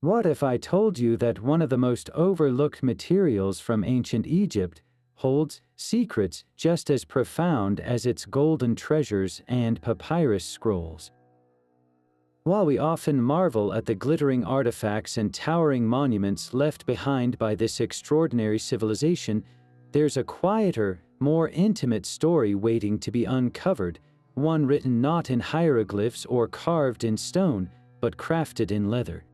What if I told you that one of the most overlooked materials from ancient Egypt holds secrets just as profound as its golden treasures and papyrus scrolls? While we often marvel at the glittering artifacts and towering monuments left behind by this extraordinary civilization, there's a quieter, more intimate story waiting to be uncovered, one written not in hieroglyphs or carved in stone, but crafted in leather.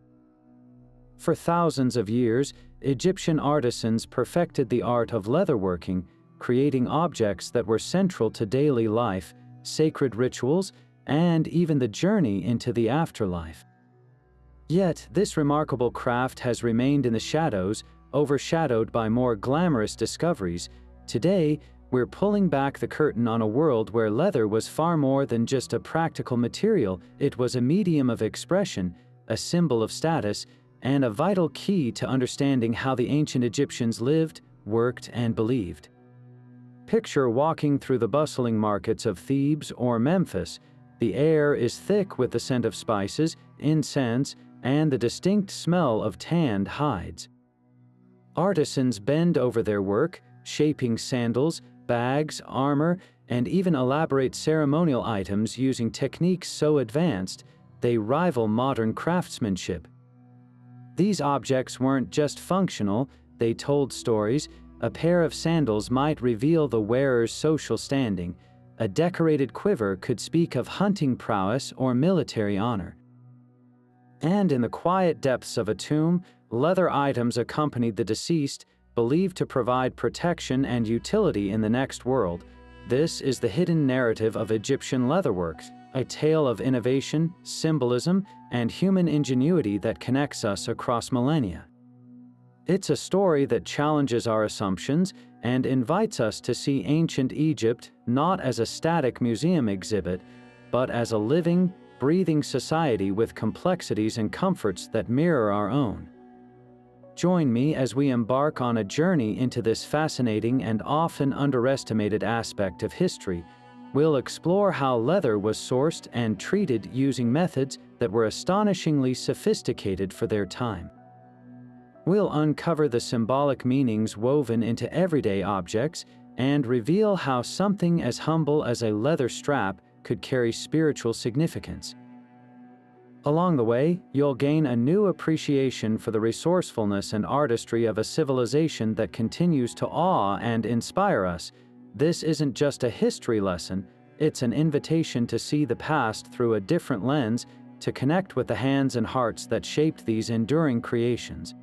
For thousands of years, Egyptian artisans perfected the art of leatherworking, creating objects that were central to daily life, sacred rituals, and even the journey into the afterlife. Yet, this remarkable craft has remained in the shadows, overshadowed by more glamorous discoveries. Today, we're pulling back the curtain on a world where leather was far more than just a practical material. It was a medium of expression, a symbol of status, and a vital key to understanding how the ancient Egyptians lived, worked, and believed. Picture walking through the bustling markets of Thebes or Memphis. The air is thick with the scent of spices, incense, and the distinct smell of tanned hides. Artisans bend over their work, shaping sandals, bags, armor, and even elaborate ceremonial items using techniques so advanced they rival modern craftsmanship. These objects weren't just functional, they told stories. A pair of sandals might reveal the wearer's social standing. A decorated quiver could speak of hunting prowess or military honor. And in the quiet depths of a tomb, leather items accompanied the deceased, believed to provide protection and utility in the next world. This is the hidden narrative of Egyptian leatherwork, a tale of innovation, symbolism, and human ingenuity that connects us across millennia. It's a story that challenges our assumptions and invites us to see ancient Egypt not as a static museum exhibit, but as a living, breathing society with complexities and comforts that mirror our own. Join me as we embark on a journey into this fascinating and often underestimated aspect of history. We'll explore how leather was sourced and treated using methods that were astonishingly sophisticated for their time. We'll uncover the symbolic meanings woven into everyday objects and reveal how something as humble as a leather strap could carry spiritual significance. Along the way, you'll gain a new appreciation for the resourcefulness and artistry of a civilization that continues to awe and inspire us. This isn't just a history lesson, it's an invitation to see the past through a different lens, to connect with the hands and hearts that shaped these enduring creations.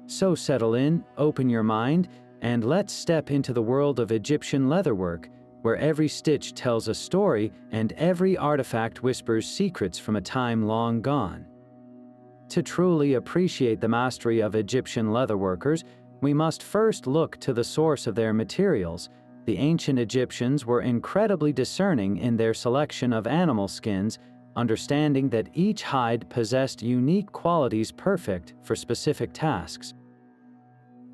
So settle in, open your mind, and let's step into the world of Egyptian leatherwork, where every stitch tells a story and every artifact whispers secrets from a time long gone. To truly appreciate the mastery of Egyptian leatherworkers, we must first look to the source of their materials. The ancient Egyptians were incredibly discerning in their selection of animal skins, understanding that each hide possessed unique qualities perfect for specific tasks.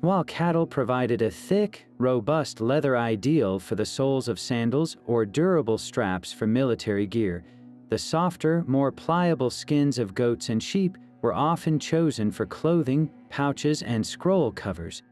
While cattle provided a thick, robust leather ideal for the soles of sandals or durable straps for military gear, the softer, more pliable skins of goats and sheep were often chosen for clothing, pouches, and scroll covers.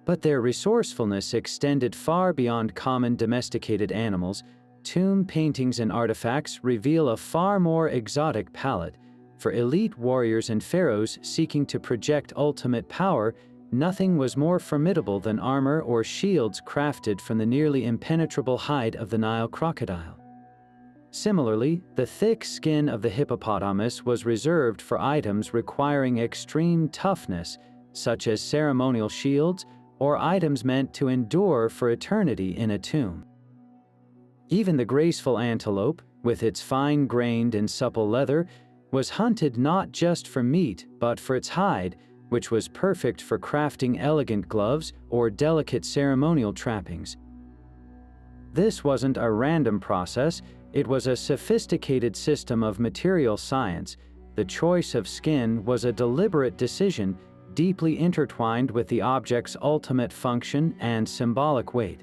But their resourcefulness extended far beyond common domesticated animals. Tomb paintings and artifacts reveal a far more exotic palette. For elite warriors and pharaohs seeking to project ultimate power, nothing was more formidable than armor or shields crafted from the nearly impenetrable hide of the Nile crocodile. Similarly, the thick skin of the hippopotamus was reserved for items requiring extreme toughness, such as ceremonial shields or items meant to endure for eternity in a tomb. Even the graceful antelope, with its fine-grained and supple leather, was hunted not just for meat but for its hide, which was perfect for crafting elegant gloves or delicate ceremonial trappings. This wasn't a random process, it was a sophisticated system of material science. The choice of skin was a deliberate decision, deeply intertwined with the object's ultimate function and symbolic weight.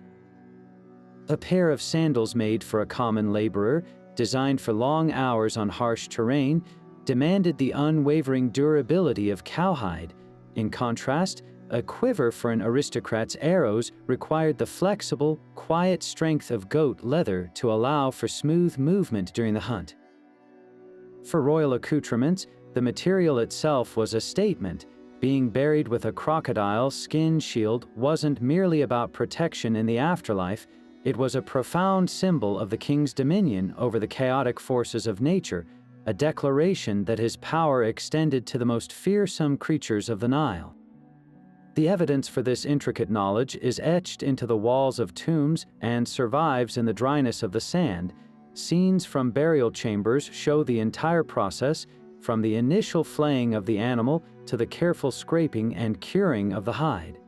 A pair of sandals made for a common laborer, designed for long hours on harsh terrain, demanded the unwavering durability of cowhide. In contrast, a quiver for an aristocrat's arrows required the flexible, quiet strength of goat leather to allow for smooth movement during the hunt. For royal accoutrements, the material itself was a statement. Being buried with a crocodile skin shield wasn't merely about protection in the afterlife, it was a profound symbol of the king's dominion over the chaotic forces of nature, a declaration that his power extended to the most fearsome creatures of the Nile. The evidence for this intricate knowledge is etched into the walls of tombs and survives in the dryness of the sand. Scenes from burial chambers show the entire process, from the initial flaying of the animal to the careful scraping and curing of the hide.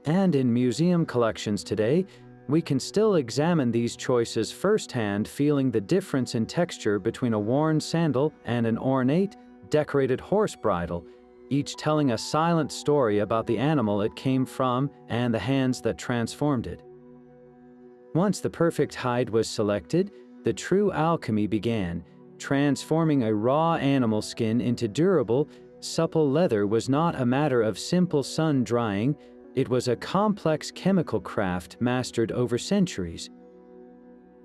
And in museum collections today, we can still examine these choices firsthand, feeling the difference in texture between a worn sandal and an ornate, decorated horse bridle, each telling a silent story about the animal it came from and the hands that transformed it. Once the perfect hide was selected, the true alchemy began. Transforming a raw animal skin into durable, supple leather was not a matter of simple sun drying, it was a complex chemical craft mastered over centuries.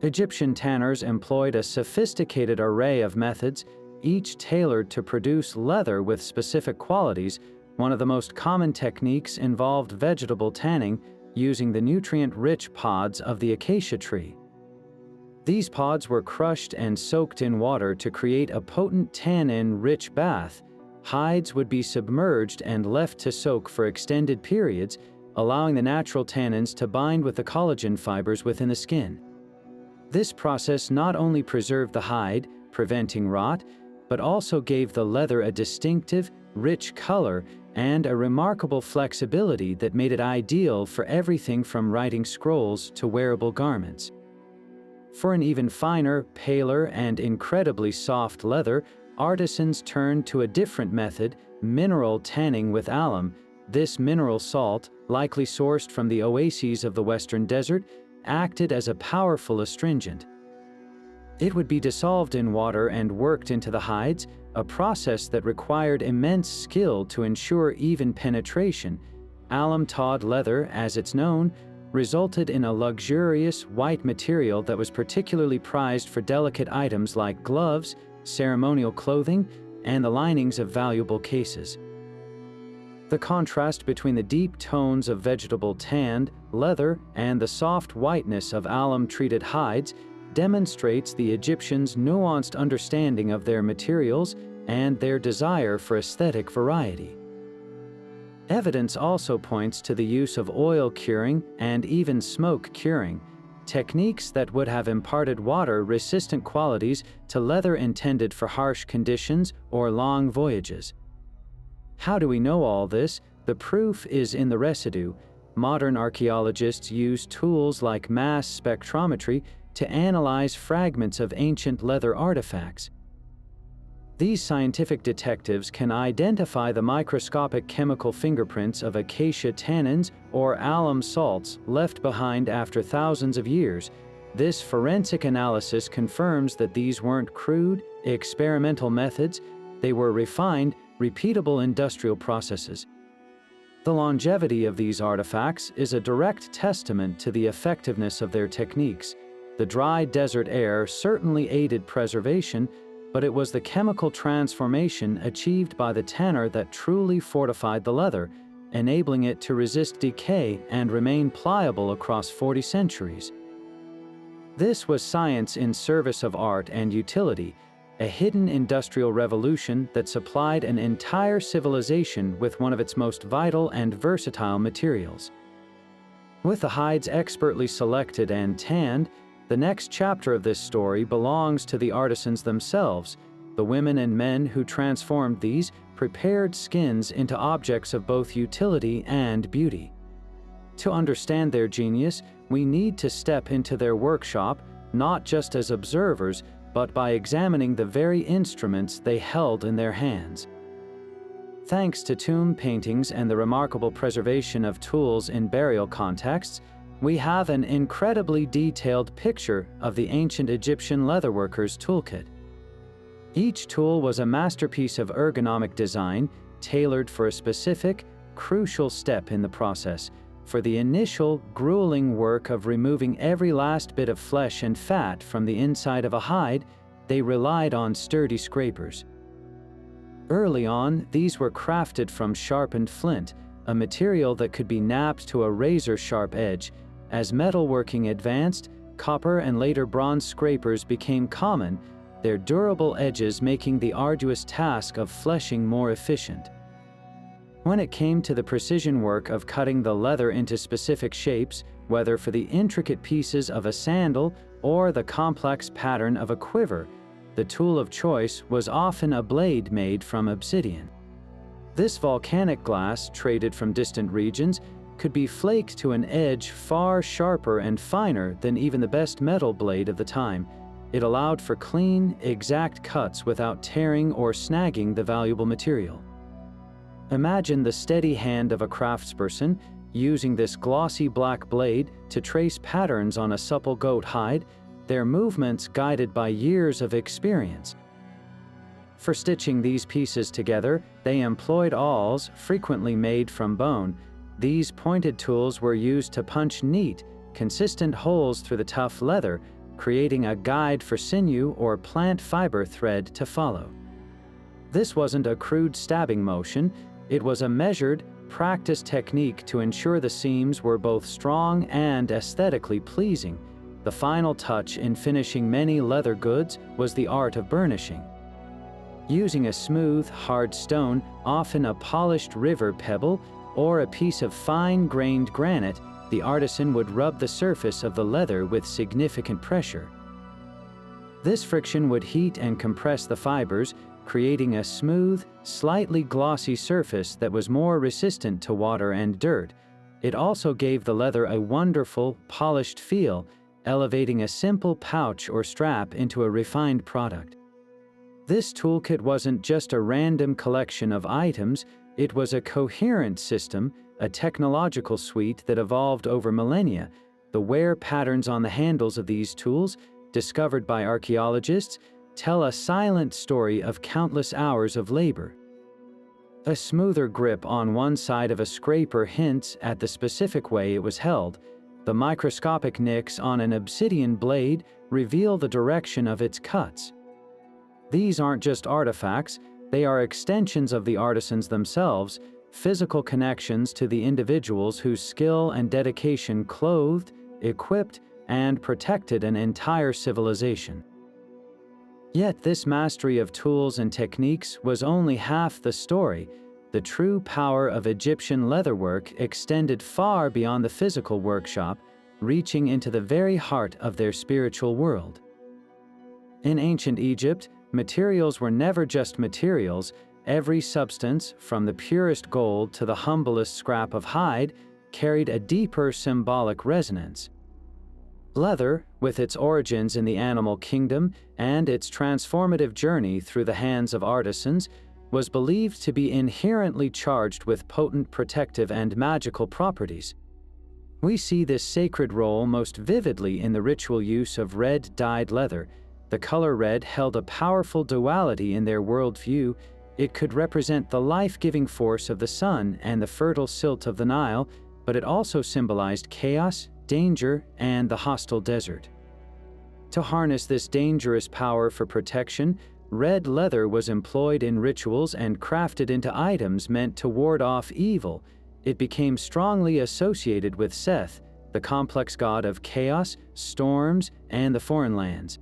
Egyptian tanners employed a sophisticated array of methods, each tailored to produce leather with specific qualities. One of the most common techniques involved vegetable tanning, using the nutrient-rich pods of the acacia tree. These pods were crushed and soaked in water to create a potent tannin-rich bath. Hides would be submerged and left to soak for extended periods, allowing the natural tannins to bind with the collagen fibers within the skin. This process not only preserved the hide, preventing rot, but also gave the leather a distinctive, rich color and a remarkable flexibility that made it ideal for everything from writing scrolls to wearable garments. For an even finer, paler, and incredibly soft leather, artisans turned to a different method, mineral tanning with alum. This mineral salt, likely sourced from the oases of the western desert, acted as a powerful astringent. It would be dissolved in water and worked into the hides, a process that required immense skill to ensure even penetration. Alum-tawed leather, as it's known, resulted in a luxurious white material that was particularly prized for delicate items like gloves, ceremonial clothing, and the linings of valuable cases. The contrast between the deep tones of vegetable tanned leather and the soft whiteness of alum-treated hides demonstrates the Egyptians' nuanced understanding of their materials and their desire for aesthetic variety. Evidence also points to the use of oil curing and even smoke curing, techniques that would have imparted water-resistant qualities to leather intended for harsh conditions or long voyages. How do we know all this? The proof is in the residue. Modern archaeologists use tools like mass spectrometry to analyze fragments of ancient leather artifacts. These scientific detectives can identify the microscopic chemical fingerprints of acacia tannins or alum salts left behind after thousands of years. This forensic analysis confirms that these weren't crude, experimental methods, they were refined, repeatable industrial processes. The longevity of these artifacts is a direct testament to the effectiveness of their techniques. The dry desert air certainly aided preservation, but it was the chemical transformation achieved by the tanner that truly fortified the leather, enabling it to resist decay and remain pliable across 40 centuries. This was science in service of art and utility, a hidden industrial revolution that supplied an entire civilization with one of its most vital and versatile materials. With the hides expertly selected and tanned, the next chapter of this story belongs to the artisans themselves, the women and men who transformed these prepared skins into objects of both utility and beauty. To understand their genius, we need to step into their workshop, not just as observers, but by examining the very instruments they held in their hands. Thanks to tomb paintings and the remarkable preservation of tools in burial contexts, we have an incredibly detailed picture of the ancient Egyptian leatherworker's toolkit. Each tool was a masterpiece of ergonomic design, tailored for a specific, crucial step in the process, for the initial, grueling work of removing every last bit of flesh and fat from the inside of a hide. They relied on sturdy scrapers. Early on, these were crafted from sharpened flint, a material that could be knapped to a razor-sharp edge. As metalworking advanced, copper and later bronze scrapers became common, their durable edges making the arduous task of fleshing more efficient. When it came to the precision work of cutting the leather into specific shapes, whether for the intricate pieces of a sandal or the complex pattern of a quiver, the tool of choice was often a blade made from obsidian. This volcanic glass, traded from distant regions, could be flaked to an edge far sharper and finer than even the best metal blade of the time. It allowed for clean, exact cuts without tearing or snagging the valuable material. Imagine the steady hand of a craftsperson using this glossy black blade to trace patterns on a supple goat hide, their movements guided by years of experience. For stitching these pieces together, they employed awls, frequently made from bone. These pointed tools were used to punch neat, consistent holes through the tough leather, creating a guide for sinew or plant fiber thread to follow. This wasn't a crude stabbing motion, it was a measured, practiced technique to ensure the seams were both strong and aesthetically pleasing. The final touch in finishing many leather goods was the art of burnishing. Using a smooth, hard stone, often a polished river pebble, or a piece of fine-grained granite, the artisan would rub the surface of the leather with significant pressure. This friction would heat and compress the fibers, creating a smooth, slightly glossy surface that was more resistant to water and dirt. It also gave the leather a wonderful, polished feel, elevating a simple pouch or strap into a refined product. This toolkit wasn't just a random collection of items, it was a coherent system, a technological suite that evolved over millennia. The wear patterns on the handles of these tools, discovered by archaeologists, tell a silent story of countless hours of labor. A smoother grip on one side of a scraper hints at the specific way it was held. The microscopic nicks on an obsidian blade reveal the direction of its cuts. These aren't just artifacts, they are extensions of the artisans themselves, physical connections to the individuals whose skill and dedication clothed, equipped, and protected an entire civilization. Yet this mastery of tools and techniques was only half the story. The true power of Egyptian leatherwork extended far beyond the physical workshop, reaching into the very heart of their spiritual world. In ancient Egypt, materials were never just materials. Every substance, from the purest gold to the humblest scrap of hide, carried a deeper symbolic resonance. Leather, with its origins in the animal kingdom and its transformative journey through the hands of artisans, was believed to be inherently charged with potent protective and magical properties. We see this sacred role most vividly in the ritual use of red dyed leather. The color red held a powerful duality in their worldview. It could represent the life-giving force of the sun and the fertile silt of the Nile, but it also symbolized chaos, danger, and the hostile desert. To harness this dangerous power for protection, red leather was employed in rituals and crafted into items meant to ward off evil. It became strongly associated with Seth, the complex god of chaos, storms, and the foreign lands.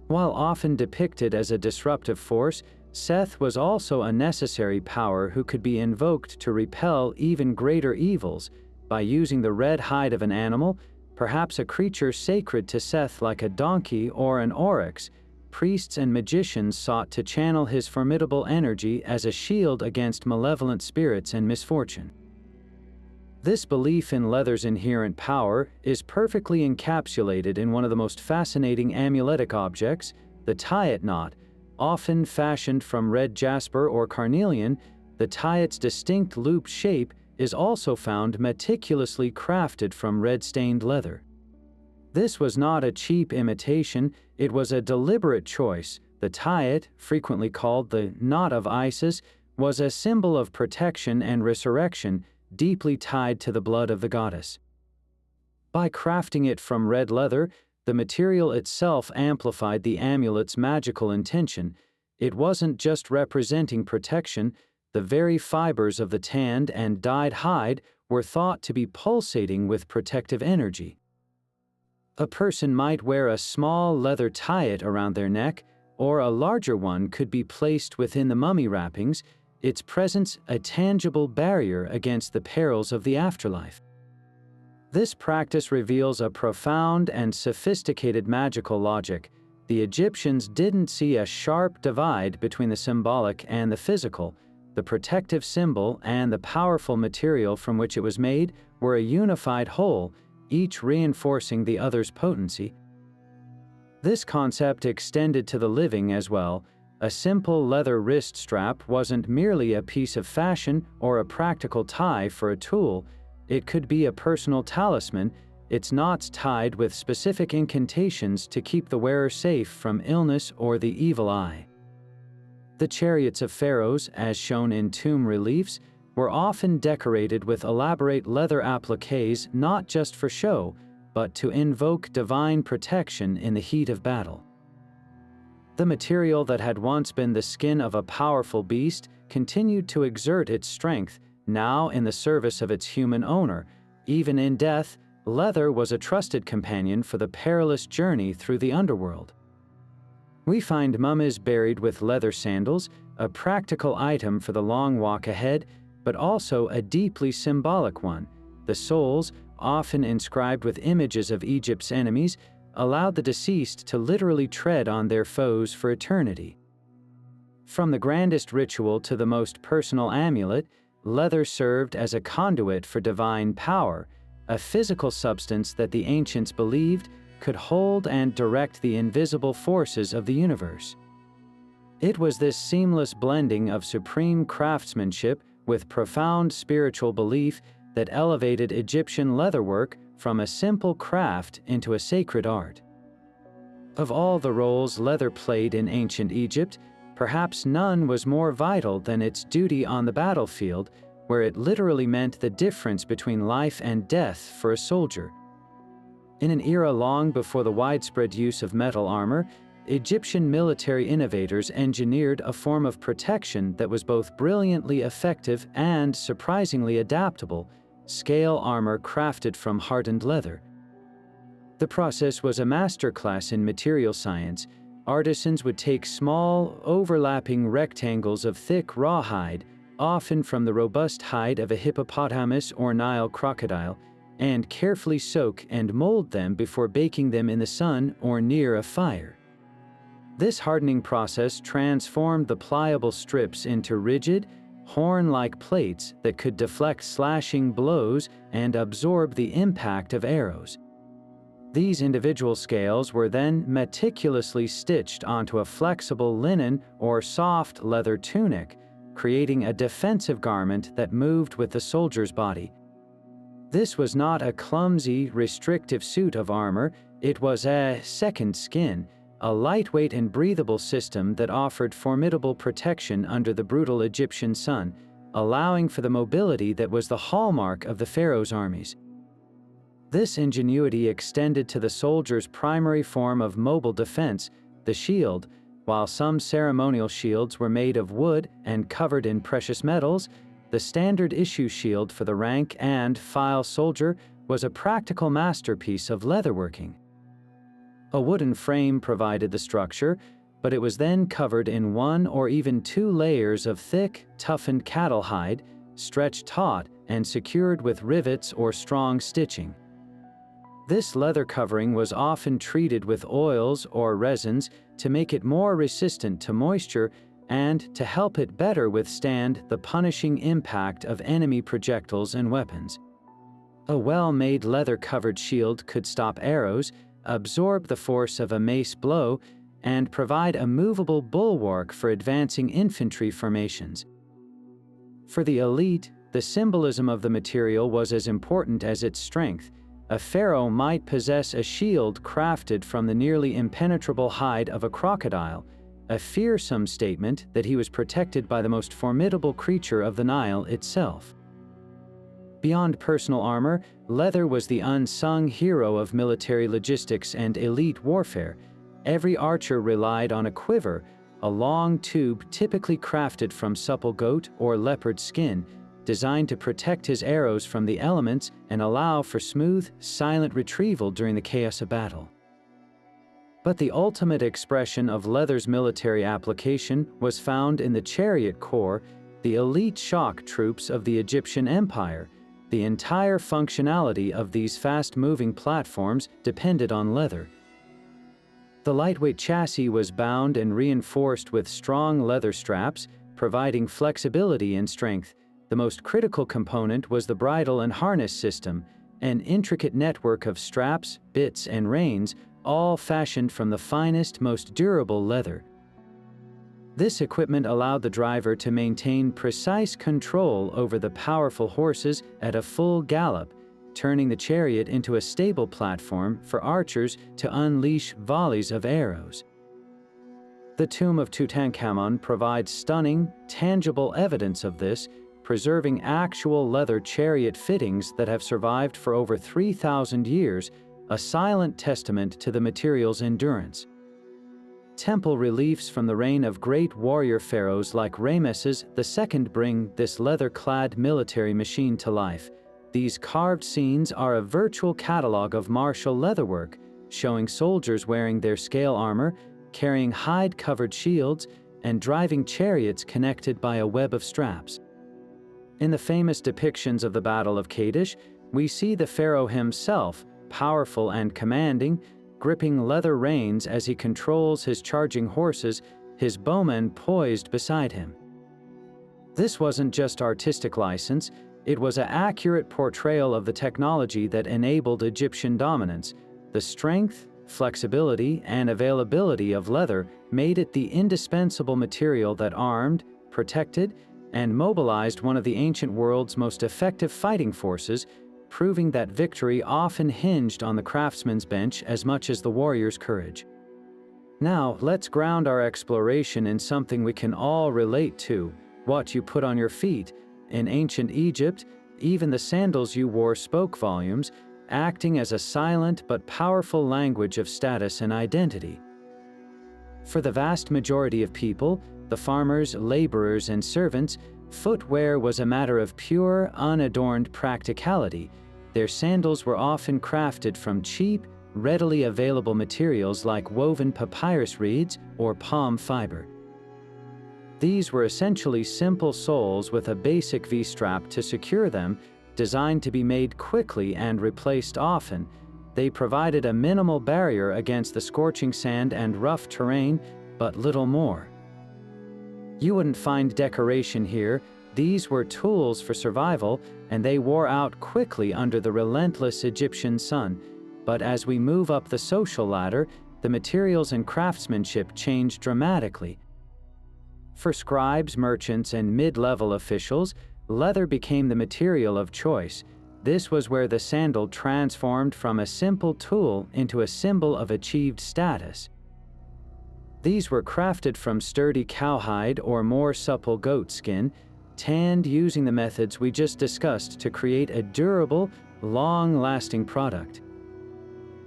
While often depicted as a disruptive force, Seth was also a necessary power who could be invoked to repel even greater evils. By using the red hide of an animal, perhaps a creature sacred to Seth like a donkey or an oryx, priests and magicians sought to channel his formidable energy as a shield against malevolent spirits and misfortune. This belief in leather's inherent power is perfectly encapsulated in one of the most fascinating amuletic objects, the tie-it knot. Often fashioned from red jasper or carnelian, the tie-it's distinct looped shape is also found meticulously crafted from red-stained leather. This was not a cheap imitation, it was a deliberate choice, The tayet, frequently called the knot of Isis, was a symbol of protection and resurrection, deeply tied to the blood of the goddess. By crafting it from red leather, the material itself amplified the amulet's magical intention. It wasn't just representing protection, the very fibers of the tanned and dyed hide were thought to be pulsating with protective energy. A person might wear a small leather tayet around their neck, or a larger one could be placed within the mummy wrappings, its presence a tangible barrier against the perils of the afterlife. This practice reveals a profound and sophisticated magical logic. The Egyptians didn't see a sharp divide between the symbolic and the physical. The protective symbol and the powerful material from which it was made were a unified whole, each reinforcing the other's potency. This concept extended to the living as well. A simple leather wrist strap wasn't merely a piece of fashion or a practical tie for a tool. It could be a personal talisman, its knots tied with specific incantations to keep the wearer safe from illness or the evil eye. The chariots of pharaohs, as shown in tomb reliefs, were often decorated with elaborate leather appliques not just for show, but to invoke divine protection in the heat of battle. The material that had once been the skin of a powerful beast continued to exert its strength, now in the service of its human owner. Even in death, leather was a trusted companion for the perilous journey through the underworld. We find mummies buried with leather sandals, a practical item for the long walk ahead, but also a deeply symbolic one. The soles, often inscribed with images of Egypt's enemies, allowed the deceased to literally tread on their foes for eternity. From the grandest ritual to the most personal amulet, leather served as a conduit for divine power, a physical substance that the ancients believed could hold and direct the invisible forces of the universe. It was this seamless blending of supreme craftsmanship with profound spiritual belief that elevated Egyptian leatherwork from a simple craft into a sacred art. Of all the roles leather played in ancient Egypt, perhaps none was more vital than its duty on the battlefield, where it literally meant the difference between life and death for a soldier. In an era long before the widespread use of metal armor, Egyptian military innovators engineered a form of protection that was both brilliantly effective and surprisingly adaptable: scale armor crafted from hardened leather. The process was a masterclass in material science. Artisans would take small, overlapping rectangles of thick rawhide, often from the robust hide of a hippopotamus or Nile crocodile, and carefully soak and mold them before baking them in the sun or near a fire. This hardening process transformed the pliable strips into rigid, horn-like plates that could deflect slashing blows and absorb the impact of arrows. These individual scales were then meticulously stitched onto a flexible linen or soft leather tunic, creating a defensive garment that moved with the soldier's body. This was not a clumsy, restrictive suit of armor, it was a second skin, a lightweight and breathable system that offered formidable protection under the brutal Egyptian sun, allowing for the mobility that was the hallmark of the pharaoh's armies. This ingenuity extended to the soldier's primary form of mobile defense, the shield. While some ceremonial shields were made of wood and covered in precious metals, the standard issue shield for the rank and file soldier was a practical masterpiece of leatherworking. A wooden frame provided the structure, but it was then covered in one or even two layers of thick, toughened cattle hide, stretched taut and secured with rivets or strong stitching. This leather covering was often treated with oils or resins to make it more resistant to moisture and to help it better withstand the punishing impact of enemy projectiles and weapons. A well-made leather-covered shield could stop arrows, absorb the force of a mace blow, and provide a movable bulwark for advancing infantry formations. For the elite, the symbolism of the material was as important as its strength. A pharaoh might possess a shield crafted from the nearly impenetrable hide of a crocodile, a fearsome statement that he was protected by the most formidable creature of the Nile itself. Beyond personal armor, leather was the unsung hero of military logistics and elite warfare. Every archer relied on a quiver, a long tube typically crafted from supple goat or leopard skin, designed to protect his arrows from the elements and allow for smooth, silent retrieval during the chaos of battle. But the ultimate expression of leather's military application was found in the chariot corps, the elite shock troops of the Egyptian Empire. The entire functionality of these fast-moving platforms depended on leather. The lightweight chassis was bound and reinforced with strong leather straps, providing flexibility and strength. The most critical component was the bridle and harness system, an intricate network of straps, bits, and reins, all fashioned from the finest, most durable leather. This equipment allowed the driver to maintain precise control over the powerful horses at a full gallop, turning the chariot into a stable platform for archers to unleash volleys of arrows. The tomb of Tutankhamun provides stunning, tangible evidence of this, preserving actual leather chariot fittings that have survived for over 3,000 years, a silent testament to the material's endurance. Temple reliefs from the reign of great warrior pharaohs like Ramesses II bring this leather-clad military machine to life. These carved scenes are a virtual catalog of martial leatherwork, showing soldiers wearing their scale armor, carrying hide-covered shields, and driving chariots connected by a web of straps. In the famous depictions of the Battle of Kadesh, we see the pharaoh himself, powerful and commanding, gripping leather reins as he controls his charging horses, his bowmen poised beside him. This wasn't just artistic license, it was an accurate portrayal of the technology that enabled Egyptian dominance. The strength, flexibility, and availability of leather made it the indispensable material that armed, protected, and mobilized one of the ancient world's most effective fighting forces, proving that victory often hinged on the craftsman's bench as much as the warrior's courage. Now, let's ground our exploration in something we can all relate to: what you put on your feet. In ancient Egypt, even the sandals you wore spoke volumes, acting as a silent but powerful language of status and identity. For the vast majority of people, the farmers, laborers, and servants, footwear was a matter of pure, unadorned practicality. Their sandals were often crafted from cheap, readily available materials like woven papyrus reeds or palm fiber. These were essentially simple soles with a basic V-strap to secure them, designed to be made quickly and replaced often. They provided a minimal barrier against the scorching sand and rough terrain, but little more. You wouldn't find decoration here. These were tools for survival, and they wore out quickly under the relentless Egyptian sun. But as we move up the social ladder, the materials and craftsmanship changed dramatically. For scribes, merchants, and mid-level officials, leather became the material of choice. This was where the sandal transformed from a simple tool into a symbol of achieved status. These were crafted from sturdy cowhide or more supple goat skin, tanned using the methods we just discussed to create a durable, long-lasting product.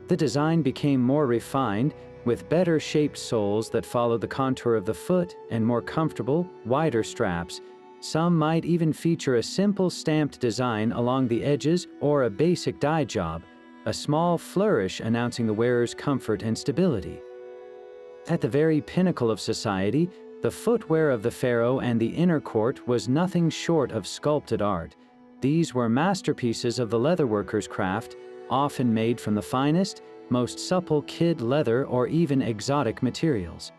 The design became more refined, with better-shaped soles that followed the contour of the foot and more comfortable, wider straps. Some might even feature a simple stamped design along the edges or a basic dye job, a small flourish announcing the wearer's comfort and stability. At the very pinnacle of society, the footwear of the pharaoh and the inner court was nothing short of sculpted art. These were masterpieces of the leatherworker's craft, often made from the finest, most supple kid leather or even exotic materials.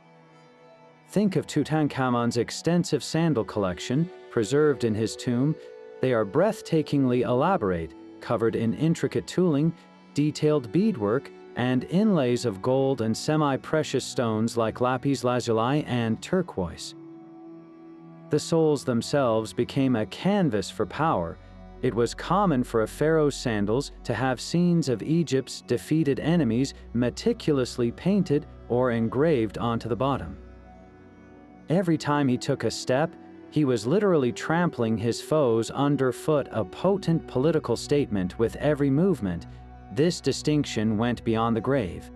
Think of Tutankhamun's extensive sandal collection, preserved in his tomb. They are breathtakingly elaborate, covered in intricate tooling, detailed beadwork, and inlays of gold and semi-precious stones like lapis lazuli and turquoise. The soles themselves became a canvas for power. It was common for a pharaoh's sandals to have scenes of Egypt's defeated enemies meticulously painted or engraved onto the bottom. Every time he took a step, he was literally trampling his foes underfoot, a potent political statement with every movement. This distinction went beyond the grave.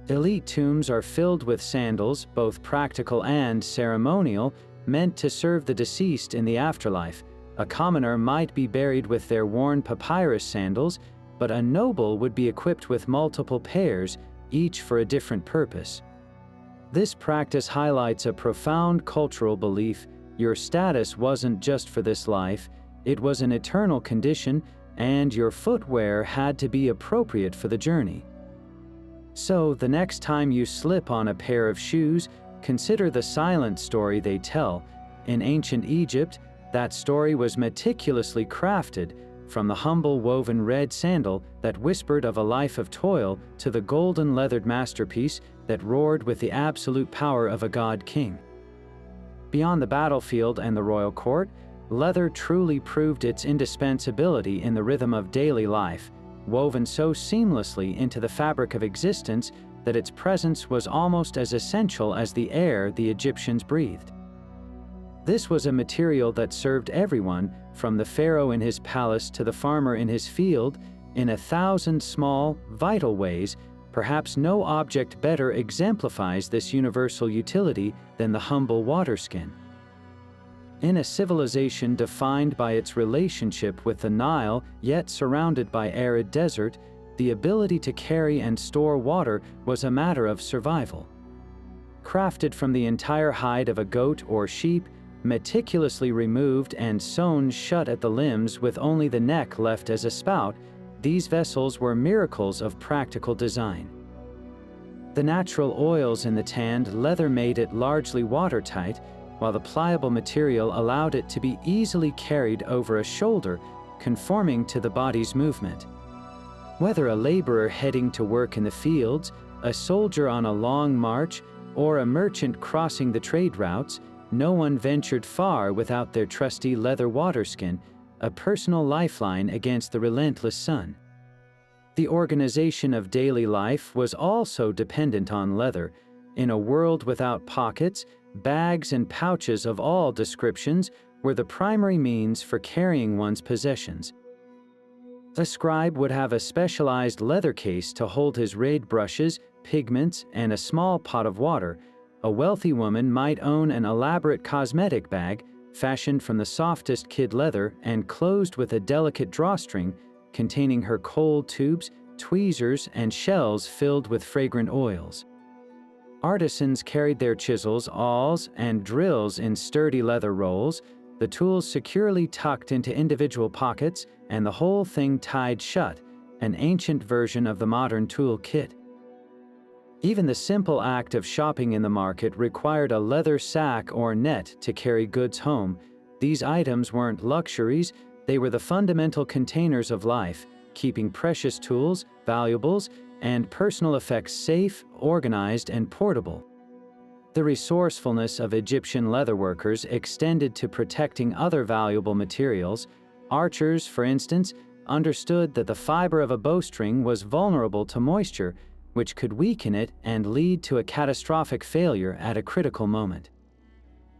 Elite tombs are filled with sandals, both practical and ceremonial, meant to serve the deceased in the afterlife. A commoner might be buried with their worn papyrus sandals, but a noble would be equipped with multiple pairs, each for a different purpose. This practice highlights a profound cultural belief. Your status wasn't just for this life, it was an eternal condition, and your footwear had to be appropriate for the journey. So, the next time you slip on a pair of shoes, consider the silent story they tell. In ancient Egypt, that story was meticulously crafted, from the humble woven red sandal that whispered of a life of toil to the golden leathered masterpiece that roared with the absolute power of a god-king. Beyond the battlefield and the royal court, leather truly proved its indispensability in the rhythm of daily life, woven so seamlessly into the fabric of existence that its presence was almost as essential as the air the Egyptians breathed. This was a material that served everyone, from the pharaoh in his palace to the farmer in his field, in 1,000 small, vital ways. Perhaps no object better exemplifies this universal utility than the humble waterskin. In a civilization defined by its relationship with the Nile, yet surrounded by arid desert, the ability to carry and store water was a matter of survival. Crafted from the entire hide of a goat or sheep, meticulously removed and sewn shut at the limbs with only the neck left as a spout, these vessels were miracles of practical design. The natural oils in the tanned leather made it largely watertight, while the pliable material allowed it to be easily carried over a shoulder, conforming to the body's movement. Whether a laborer heading to work in the fields, a soldier on a long march, or a merchant crossing the trade routes, no one ventured far without their trusty leather waterskin, a personal lifeline against the relentless sun. The organization of daily life was also dependent on leather. In a world without pockets, bags and pouches of all descriptions were the primary means for carrying one's possessions. A scribe would have a specialized leather case to hold his raid brushes, pigments, and a small pot of water. A wealthy woman might own an elaborate cosmetic bag, fashioned from the softest kid leather and closed with a delicate drawstring, containing her kohl tubes, tweezers, and shells filled with fragrant oils. Artisans carried their chisels, awls, and drills in sturdy leather rolls, the tools securely tucked into individual pockets, and the whole thing tied shut, an ancient version of the modern tool kit. Even the simple act of shopping in the market required a leather sack or net to carry goods home. These items weren't luxuries, they were the fundamental containers of life, keeping precious tools, valuables, and personal effects safe, organized, and portable. The resourcefulness of Egyptian leatherworkers extended to protecting other valuable materials. Archers, for instance, understood that the fiber of a bowstring was vulnerable to moisture, which could weaken it and lead to a catastrophic failure at a critical moment.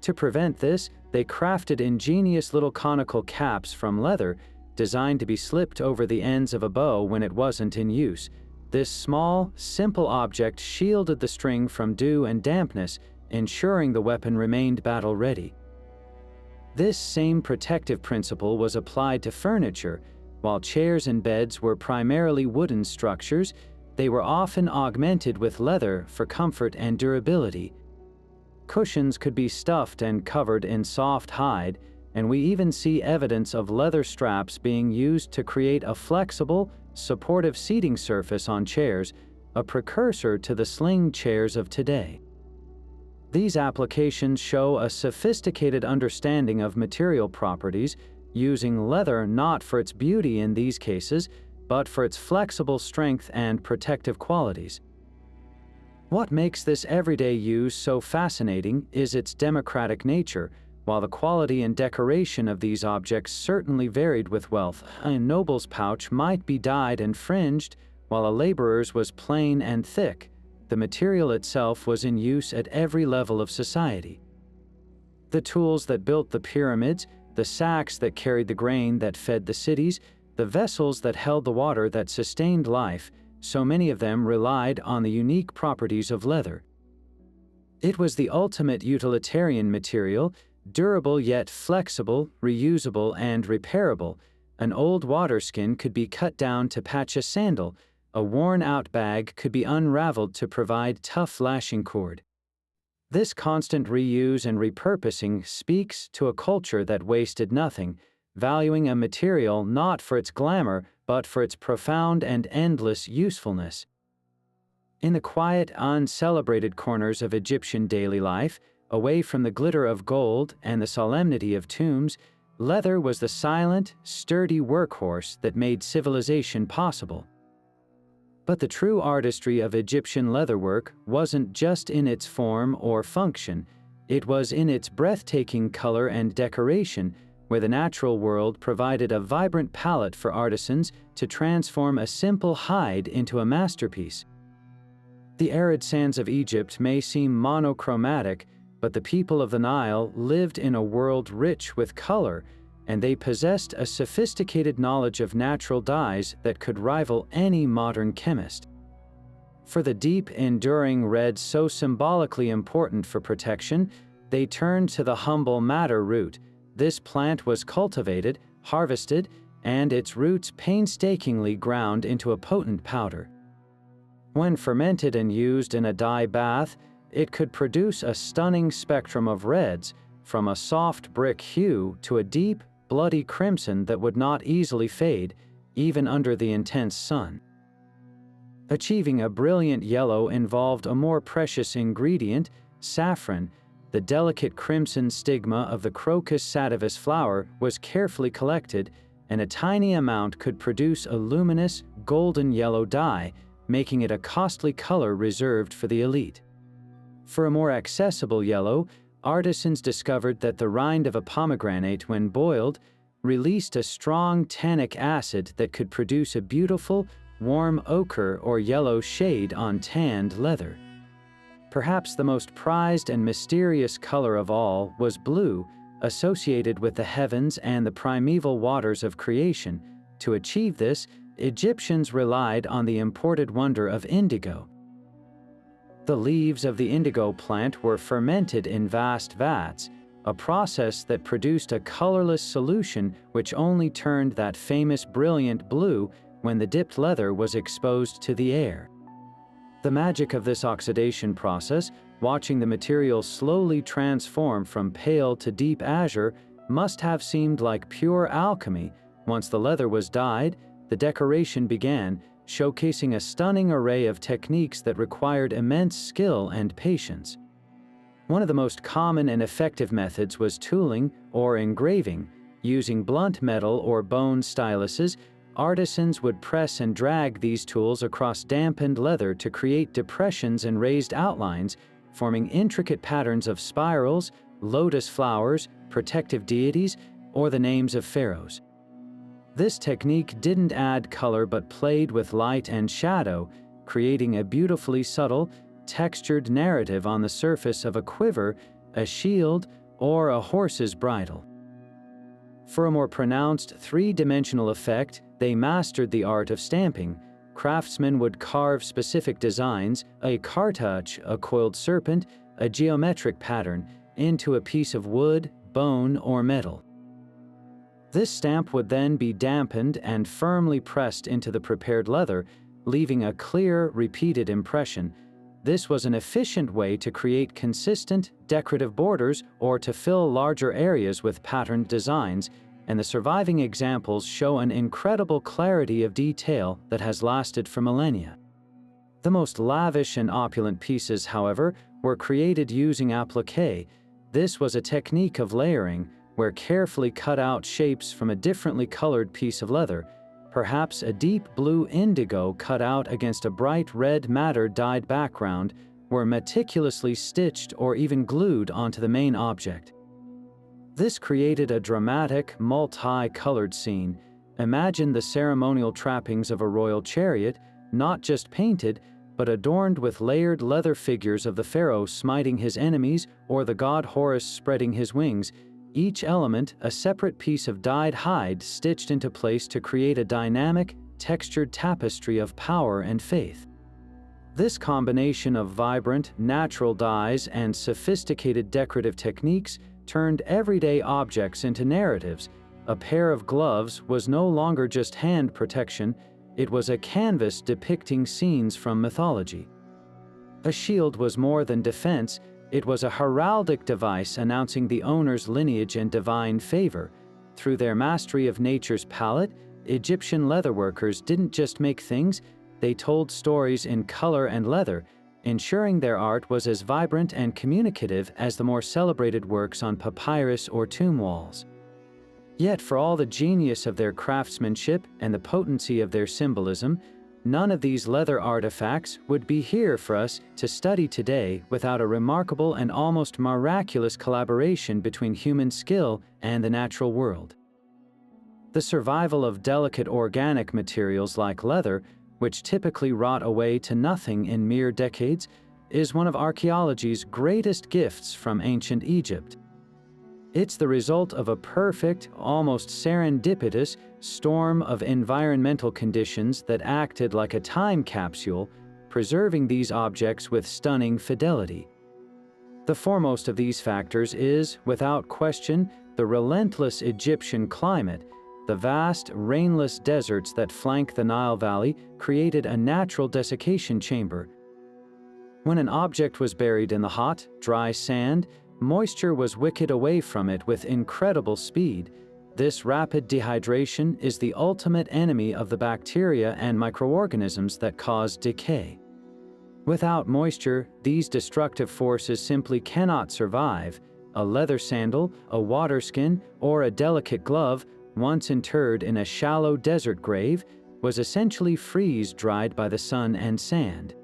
To prevent this, they crafted ingenious little conical caps from leather, designed to be slipped over the ends of a bow when it wasn't in use. This small, simple object shielded the string from dew and dampness, ensuring the weapon remained battle-ready. This same protective principle was applied to furniture. While chairs and beds were primarily wooden structures, they were often augmented with leather for comfort and durability. Cushions could be stuffed and covered in soft hide, and we even see evidence of leather straps being used to create a flexible, supportive seating surface on chairs, a precursor to the sling chairs of today. These applications show a sophisticated understanding of material properties, using leather not for its beauty in these cases, but for its flexible strength and protective qualities. What makes this everyday use so fascinating is its democratic nature. While the quality and decoration of these objects certainly varied with wealth, a noble's pouch might be dyed and fringed, while a laborer's was plain and thick. the material itself was in use at every level of society. The tools that built the pyramids, the sacks that carried the grain that fed the cities, the vessels that held the water that sustained life, so many of them relied on the unique properties of leather. It was the ultimate utilitarian material, durable yet flexible, reusable and repairable. An old waterskin could be cut down to patch a sandal, a worn-out bag could be unraveled to provide tough lashing cord. This constant reuse and repurposing speaks to a culture that wasted nothing, valuing a material not for its glamour but for its profound and endless usefulness. In the quiet, uncelebrated corners of Egyptian daily life, away from the glitter of gold and the solemnity of tombs, leather was the silent, sturdy workhorse that made civilization possible. But the true artistry of Egyptian leatherwork wasn't just in its form or function, it was in its breathtaking color and decoration, where the natural world provided a vibrant palette for artisans to transform a simple hide into a masterpiece. The arid sands of Egypt may seem monochromatic, but the people of the Nile lived in a world rich with color, and they possessed a sophisticated knowledge of natural dyes that could rival any modern chemist. For the deep, enduring red so symbolically important for protection, they turned to the humble madder root. This plant was cultivated, harvested, and its roots painstakingly ground into a potent powder. When fermented and used in a dye bath, it could produce a stunning spectrum of reds, from a soft brick hue to a deep, bloody crimson that would not easily fade, even under the intense sun. Achieving a brilliant yellow involved a more precious ingredient, saffron. The delicate crimson stigma of the Crocus sativus flower was carefully collected, and a tiny amount could produce a luminous, golden yellow dye, making it a costly color reserved for the elite. For a more accessible yellow, artisans discovered that the rind of a pomegranate, when boiled, released a strong tannic acid that could produce a beautiful, warm ochre or yellow shade on tanned leather. Perhaps the most prized and mysterious color of all was blue, associated with the heavens and the primeval waters of creation. To achieve this, Egyptians relied on the imported wonder of indigo. The leaves of the indigo plant were fermented in vast vats, a process that produced a colorless solution which only turned that famous brilliant blue when the dipped leather was exposed to the air. The magic of this oxidation process, watching the material slowly transform from pale to deep azure, must have seemed like pure alchemy. Once the leather was dyed, the decoration began, showcasing a stunning array of techniques that required immense skill and patience. One of the most common and effective methods was tooling, or engraving. Using blunt metal or bone styluses, artisans would press and drag these tools across dampened leather to create depressions and raised outlines, forming intricate patterns of spirals, lotus flowers, protective deities, or the names of pharaohs. This technique didn't add color but played with light and shadow, creating a beautifully subtle, textured narrative on the surface of a quiver, a shield, or a horse's bridle. For a more pronounced three-dimensional effect, they mastered the art of stamping. Craftsmen would carve specific designs, a cartouche, a coiled serpent, a geometric pattern, into a piece of wood, bone, or metal. This stamp would then be dampened and firmly pressed into the prepared leather, leaving a clear, repeated impression. This was an efficient way to create consistent, decorative borders or to fill larger areas with patterned designs, and the surviving examples show an incredible clarity of detail that has lasted for millennia. The most lavish and opulent pieces, however, were created using applique. This was a technique of layering, where carefully cut out shapes from a differently colored piece of leather, perhaps a deep blue indigo cut out against a bright red madder dyed background, were meticulously stitched or even glued onto the main object. This created a dramatic, multi-colored scene. Imagine the ceremonial trappings of a royal chariot, not just painted, but adorned with layered leather figures of the Pharaoh smiting his enemies or the god Horus spreading his wings, each element a separate piece of dyed hide stitched into place to create a dynamic, textured tapestry of power and faith. This combination of vibrant, natural dyes and sophisticated decorative techniques turned everyday objects into narratives. A pair of gloves was no longer just hand protection, it was a canvas depicting scenes from mythology. A shield was more than defense, it was a heraldic device announcing the owner's lineage and divine favor. Through their mastery of nature's palette, Egyptian leatherworkers didn't just make things, they told stories in color and leather, ensuring their art was as vibrant and communicative as the more celebrated works on papyrus or tomb walls. Yet for all the genius of their craftsmanship and the potency of their symbolism, none of these leather artifacts would be here for us to study today without a remarkable and almost miraculous collaboration between human skill and the natural world. The survival of delicate organic materials like leather, which typically rot away to nothing in mere decades, is one of archaeology's greatest gifts from ancient Egypt. It's the result of a perfect, almost serendipitous, storm of environmental conditions that acted like a time capsule, preserving these objects with stunning fidelity. The foremost of these factors is, without question, the relentless Egyptian climate. The vast, rainless deserts that flank the Nile Valley created a natural desiccation chamber. When an object was buried in the hot, dry sand, moisture was wicked away from it with incredible speed. This rapid dehydration is the ultimate enemy of the bacteria and microorganisms that cause decay. Without moisture, these destructive forces simply cannot survive. A leather sandal, a water skin, or a delicate glove, once interred in a shallow desert grave, was essentially freeze-dried by the sun and sand.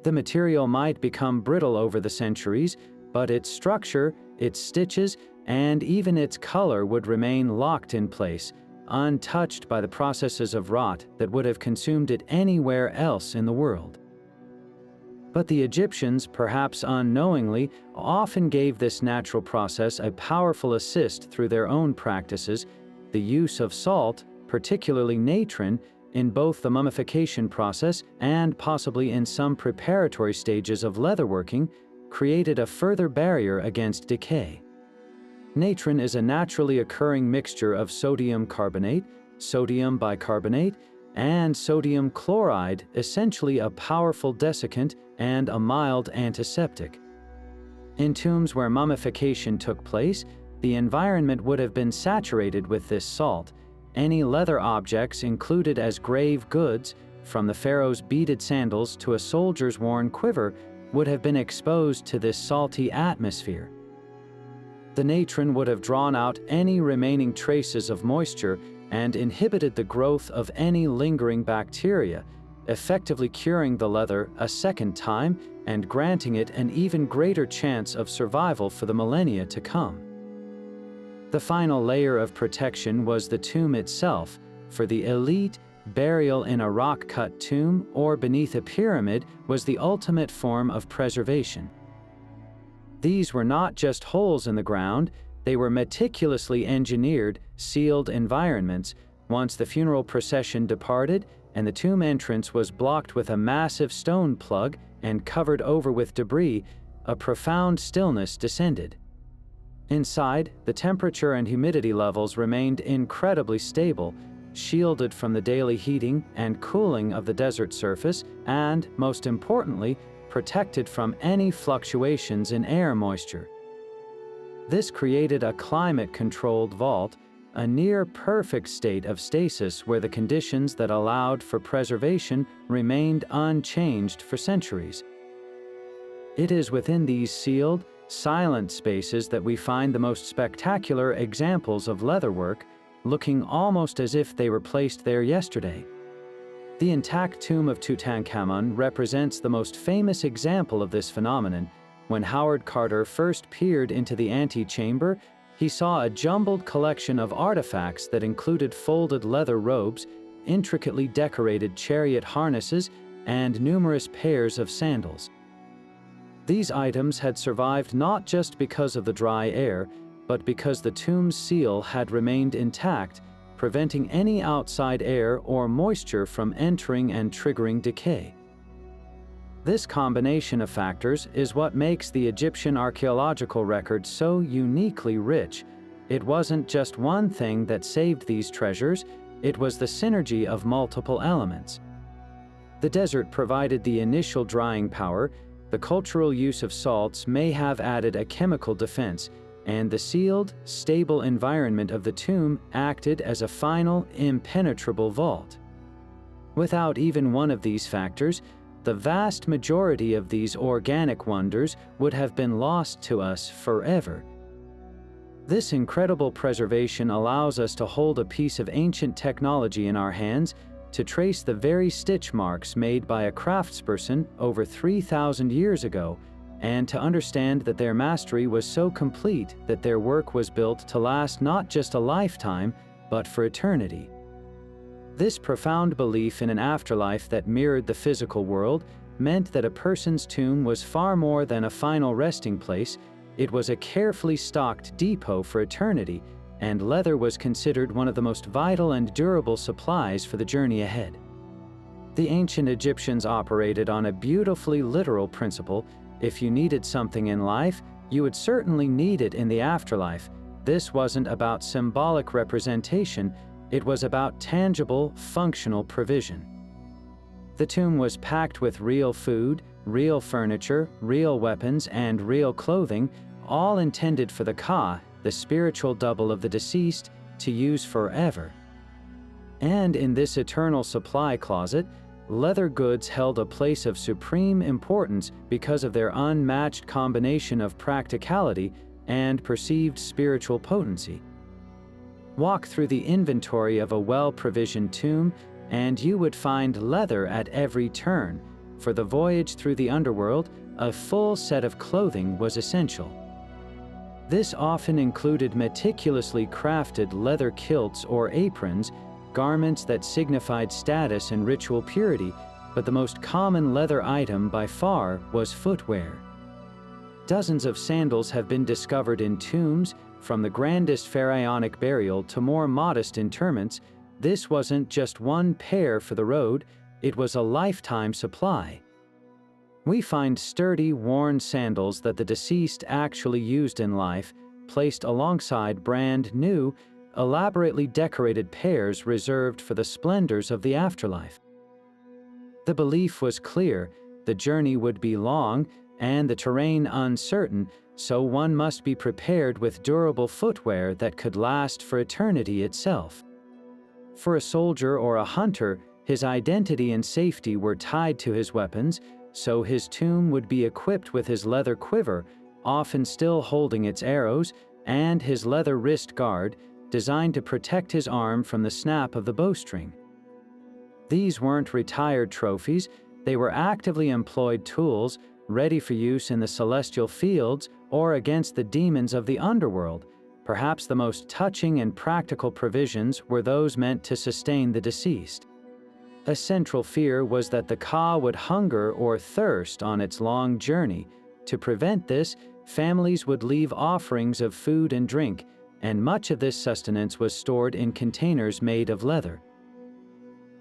The material might become brittle over the centuries, but its structure, its stitches, and even its color would remain locked in place, untouched by the processes of rot that would have consumed it anywhere else in the world. But the Egyptians, perhaps unknowingly, often gave this natural process a powerful assist through their own practices. The use of salt, particularly natron, in both the mummification process and possibly in some preparatory stages of leatherworking, created a further barrier against decay. Natron is a naturally occurring mixture of sodium carbonate, sodium bicarbonate, and sodium chloride, essentially a powerful desiccant and a mild antiseptic. In tombs where mummification took place, the environment would have been saturated with this salt. Any leather objects included as grave goods, from the pharaoh's beaded sandals to a soldier's worn quiver, would have been exposed to this salty atmosphere. The natron would have drawn out any remaining traces of moisture and inhibited the growth of any lingering bacteria, effectively curing the leather a second time and granting it an even greater chance of survival for the millennia to come. The final layer of protection was the tomb itself. For the elite, burial in a rock-cut tomb or beneath a pyramid was the ultimate form of preservation. These were not just holes in the ground, they were meticulously engineered, sealed environments. Once the funeral procession departed and the tomb entrance was blocked with a massive stone plug and covered over with debris, a profound stillness descended. Inside, the temperature and humidity levels remained incredibly stable, shielded from the daily heating and cooling of the desert surface, and, most importantly, protected from any fluctuations in air moisture. This created a climate-controlled vault, a near-perfect state of stasis where the conditions that allowed for preservation remained unchanged for centuries. It is within these sealed, silent spaces that we find the most spectacular examples of leatherwork, looking almost as if they were placed there yesterday. The intact tomb of Tutankhamun represents the most famous example of this phenomenon. When Howard Carter first peered into the antechamber, he saw a jumbled collection of artifacts that included folded leather robes, intricately decorated chariot harnesses, and numerous pairs of sandals. These items had survived not just because of the dry air, but because the tomb's seal had remained intact, preventing any outside air or moisture from entering and triggering decay. This combination of factors is what makes the Egyptian archaeological record so uniquely rich. It wasn't just one thing that saved these treasures, it was the synergy of multiple elements. The desert provided the initial drying power, the cultural use of salts may have added a chemical defense, and the sealed, stable environment of the tomb acted as a final, impenetrable vault. Without even one of these factors, the vast majority of these organic wonders would have been lost to us forever. This incredible preservation allows us to hold a piece of ancient technology in our hands, to trace the very stitch marks made by a craftsperson over 3,000 years ago, and to understand that their mastery was so complete that their work was built to last not just a lifetime, but for eternity. This profound belief in an afterlife that mirrored the physical world meant that a person's tomb was far more than a final resting place. It was a carefully stocked depot for eternity, and leather was considered one of the most vital and durable supplies for the journey ahead. The ancient Egyptians operated on a beautifully literal principle. If you needed something in life, you would certainly need it in the afterlife. This wasn't about symbolic representation, it was about tangible, functional provision. The tomb was packed with real food, real furniture, real weapons, and real clothing, all intended for the Ka, the spiritual double of the deceased, to use forever. And in this eternal supply closet, leather goods held a place of supreme importance because of their unmatched combination of practicality and perceived spiritual potency. Walk through the inventory of a well-provisioned tomb, and you would find leather at every turn. For the voyage through the underworld, a full set of clothing was essential. This often included meticulously crafted leather kilts or aprons, garments that signified status and ritual purity, but the most common leather item by far was footwear. Dozens of sandals have been discovered in tombs, from the grandest pharaonic burial to more modest interments. This wasn't just one pair for the road, it was a lifetime supply. We find sturdy, worn sandals that the deceased actually used in life, placed alongside brand new, elaborately decorated pairs reserved for the splendors of the afterlife. The belief was clear: the journey would be long and the terrain uncertain, so one must be prepared with durable footwear that could last for eternity itself. For a soldier or a hunter, his identity and safety were tied to his weapons, so his tomb would be equipped with his leather quiver, often still holding its arrows, and his leather wrist guard, designed to protect his arm from the snap of the bowstring. These weren't retired trophies, they were actively employed tools, ready for use in the celestial fields or against the demons of the underworld. Perhaps the most touching and practical provisions were those meant to sustain the deceased. A central fear was that the Ka would hunger or thirst on its long journey. To prevent this, families would leave offerings of food and drink, and much of this sustenance was stored in containers made of leather.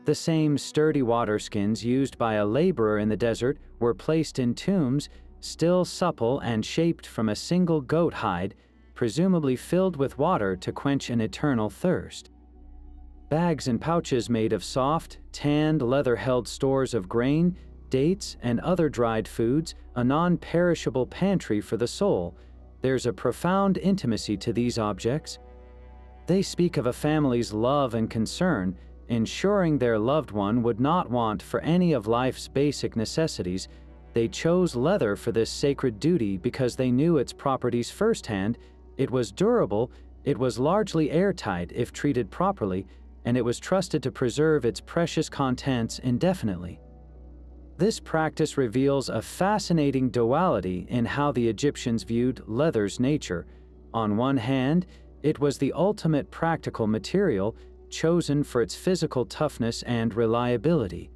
The same sturdy water skins used by a laborer in the desert were placed in tombs, still supple and shaped from a single goat hide, presumably filled with water to quench an eternal thirst. Bags and pouches made of soft, tanned leather held stores of grain, dates, and other dried foods, a non-perishable pantry for the soul. There's a profound intimacy to these objects. They speak of a family's love and concern, ensuring their loved one would not want for any of life's basic necessities. They chose leather for this sacred duty because they knew its properties firsthand. It was durable, it was largely airtight if treated properly, and it was trusted to preserve its precious contents indefinitely. This practice reveals a fascinating duality in how the Egyptians viewed leather's nature. On one hand, it was the ultimate practical material, chosen for its physical toughness and reliability.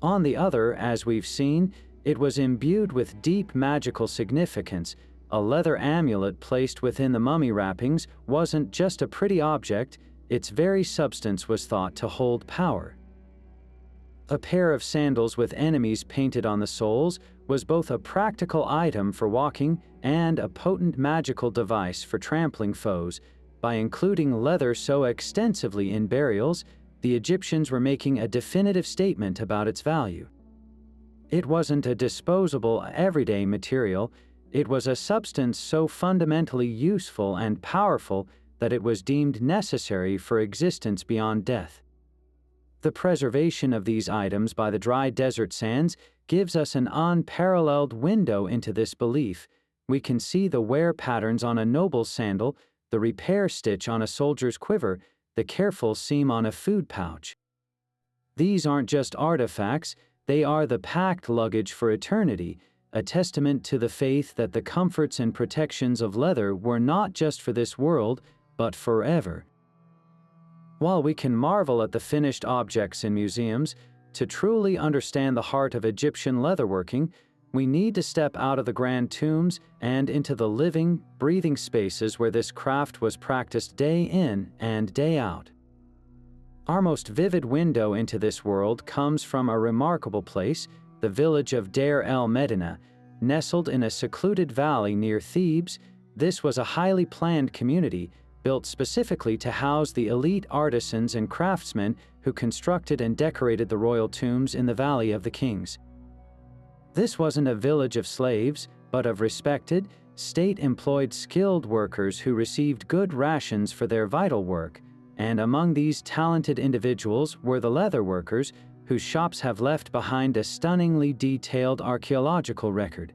On the other, as we've seen, it was imbued with deep magical significance. A leather amulet placed within the mummy wrappings wasn't just a pretty object, its very substance was thought to hold power. A pair of sandals with enemies painted on the soles was both a practical item for walking and a potent magical device for trampling foes. By including leather so extensively in burials, the Egyptians were making a definitive statement about its value. It wasn't a disposable, everyday material, it was a substance so fundamentally useful and powerful that it was deemed necessary for existence beyond death. The preservation of these items by the dry desert sands gives us an unparalleled window into this belief. We can see the wear patterns on a noble's sandal, the repair stitch on a soldier's quiver, the careful seam on a food pouch. These aren't just artifacts, they are the packed luggage for eternity, a testament to the faith that the comforts and protections of leather were not just for this world, but forever. While we can marvel at the finished objects in museums, to truly understand the heart of Egyptian leatherworking, we need to step out of the grand tombs and into the living, breathing spaces where this craft was practiced day in and day out. Our most vivid window into this world comes from a remarkable place, the village of Deir el-Medina. Nestled in a secluded valley near Thebes, this was a highly planned community built specifically to house the elite artisans and craftsmen who constructed and decorated the royal tombs in the Valley of the Kings. This wasn't a village of slaves, but of respected, state-employed skilled workers who received good rations for their vital work, and among these talented individuals were the leatherworkers, whose shops have left behind a stunningly detailed archaeological record.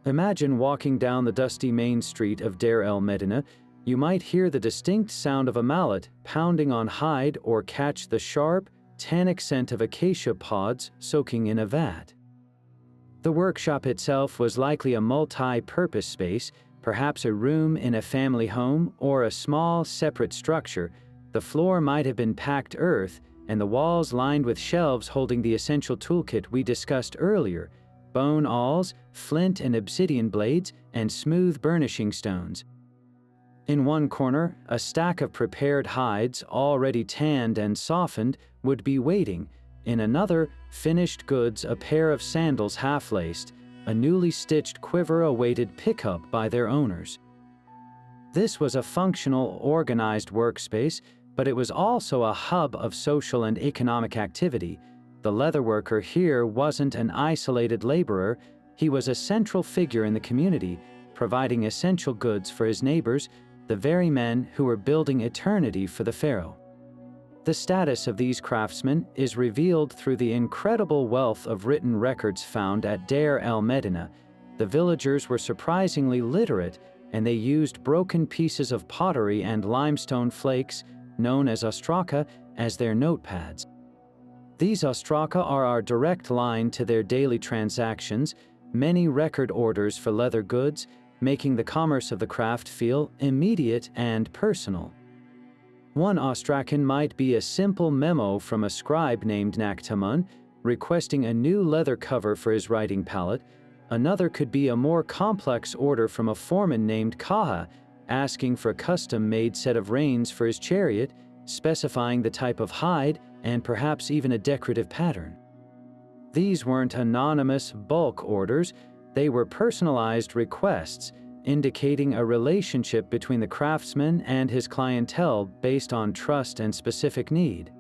Imagine walking down the dusty main street of Deir el-Medina. You might hear the distinct sound of a mallet pounding on hide or catch the sharp, tannic scent of acacia pods soaking in a vat. The workshop itself was likely a multi-purpose space, perhaps a room in a family home or a small, separate structure. The floor might have been packed earth, and the walls lined with shelves holding the essential toolkit we discussed earlier: bone awls, flint and obsidian blades, and smooth burnishing stones. In one corner, a stack of prepared hides, already tanned and softened, would be waiting. In another, finished goods, a pair of sandals half-laced, a newly stitched quiver awaited pickup by their owners. This was a functional, organized workspace, but it was also a hub of social and economic activity. The leatherworker here wasn't an isolated laborer, he was a central figure in the community, providing essential goods for his neighbors, the very men who were building eternity for the Pharaoh. The status of these craftsmen is revealed through the incredible wealth of written records found at Deir el-Medina. The villagers were surprisingly literate, and they used broken pieces of pottery and limestone flakes, known as ostraka, as their notepads. These ostraka are our direct line to their daily transactions, many record orders for leather goods, making the commerce of the craft feel immediate and personal. One ostrakan might be a simple memo from a scribe named Naktamun, requesting a new leather cover for his writing palette. Another could be a more complex order from a foreman named Kaha, asking for a custom-made set of reins for his chariot, specifying the type of hide and perhaps even a decorative pattern. These weren't anonymous bulk orders, they were personalized requests, indicating a relationship between the craftsman and his clientele based on trust and specific need.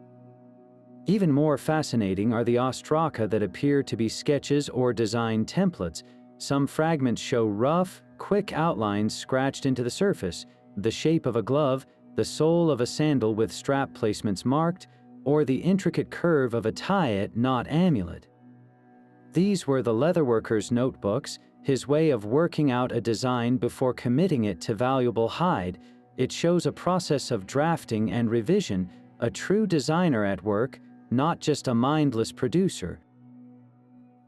Even more fascinating are the ostraka that appear to be sketches or design templates. Some fragments show rough, quick outlines scratched into the surface, the shape of a glove, the sole of a sandal with strap placements marked, or the intricate curve of a tie-it knot amulet. These were the leatherworker's notebooks, his way of working out a design before committing it to valuable hide. It shows a process of drafting and revision, a true designer at work, not just a mindless producer.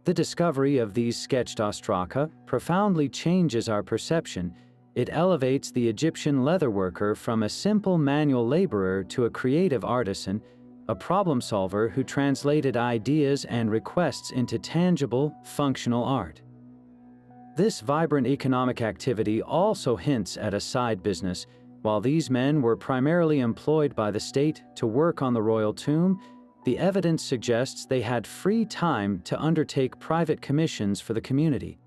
The discovery of these sketched ostraka profoundly changes our perception. It elevates the Egyptian leatherworker from a simple manual laborer to a creative artisan, a problem solver who translated ideas and requests into tangible, functional art. This vibrant economic activity also hints at a side business. While these men were primarily employed by the state to work on the royal tomb, the evidence suggests they had free time to undertake private commissions for the community.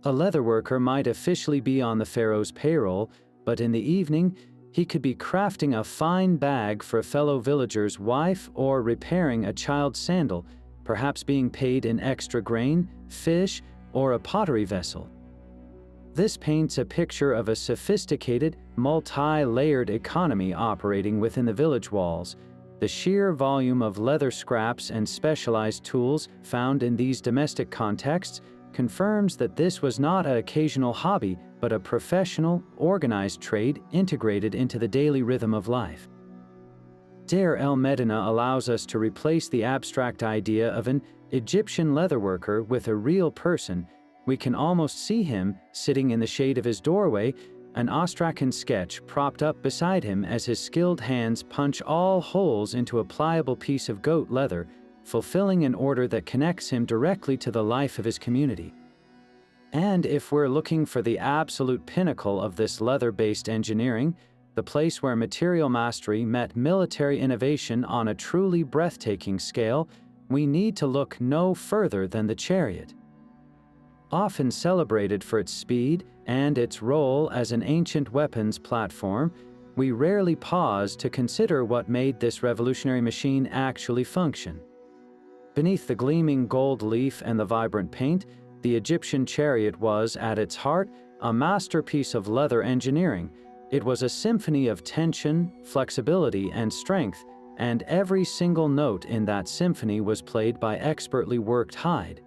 A leatherworker might officially be on the pharaoh's payroll, but in the evening, he could be crafting a fine bag for a fellow villager's wife or repairing a child's sandal, perhaps being paid in extra grain, fish, or a pottery vessel. This paints a picture of a sophisticated, multi-layered economy operating within the village walls. The sheer volume of leather scraps and specialized tools found in these domestic contexts confirms that this was not an occasional hobby, but a professional, organized trade integrated into the daily rhythm of life. Deir el-Medina allows us to replace the abstract idea of an Egyptian leatherworker with a real person. We can almost see him sitting in the shade of his doorway, an Astrakhan sketch propped up beside him as his skilled hands punch all holes into a pliable piece of goat leather, fulfilling an order that connects him directly to the life of his community. And if we're looking for the absolute pinnacle of this leather-based engineering, the place where material mastery met military innovation on a truly breathtaking scale, we need to look no further than the chariot. Often celebrated for its speed and its role as an ancient weapons platform, we rarely pause to consider what made this revolutionary machine actually function. Beneath the gleaming gold leaf and the vibrant paint, the Egyptian chariot was, at its heart, a masterpiece of leather engineering. It was a symphony of tension, flexibility, and strength, and every single note in that symphony was played by expertly worked hide.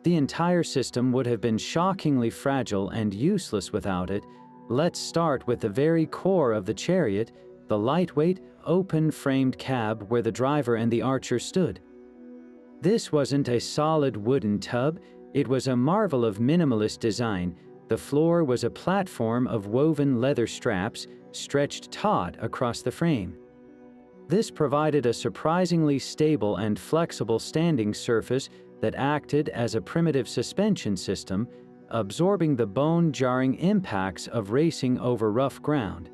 The entire system would have been shockingly fragile and useless without it. Let's start with the very core of the chariot, the lightweight, open-framed cab where the driver and the archer stood. This wasn't a solid wooden tub, it was a marvel of minimalist design. The floor was a platform of woven leather straps stretched taut across the frame. This provided a surprisingly stable and flexible standing surface that acted as a primitive suspension system, absorbing the bone-jarring impacts of racing over rough ground.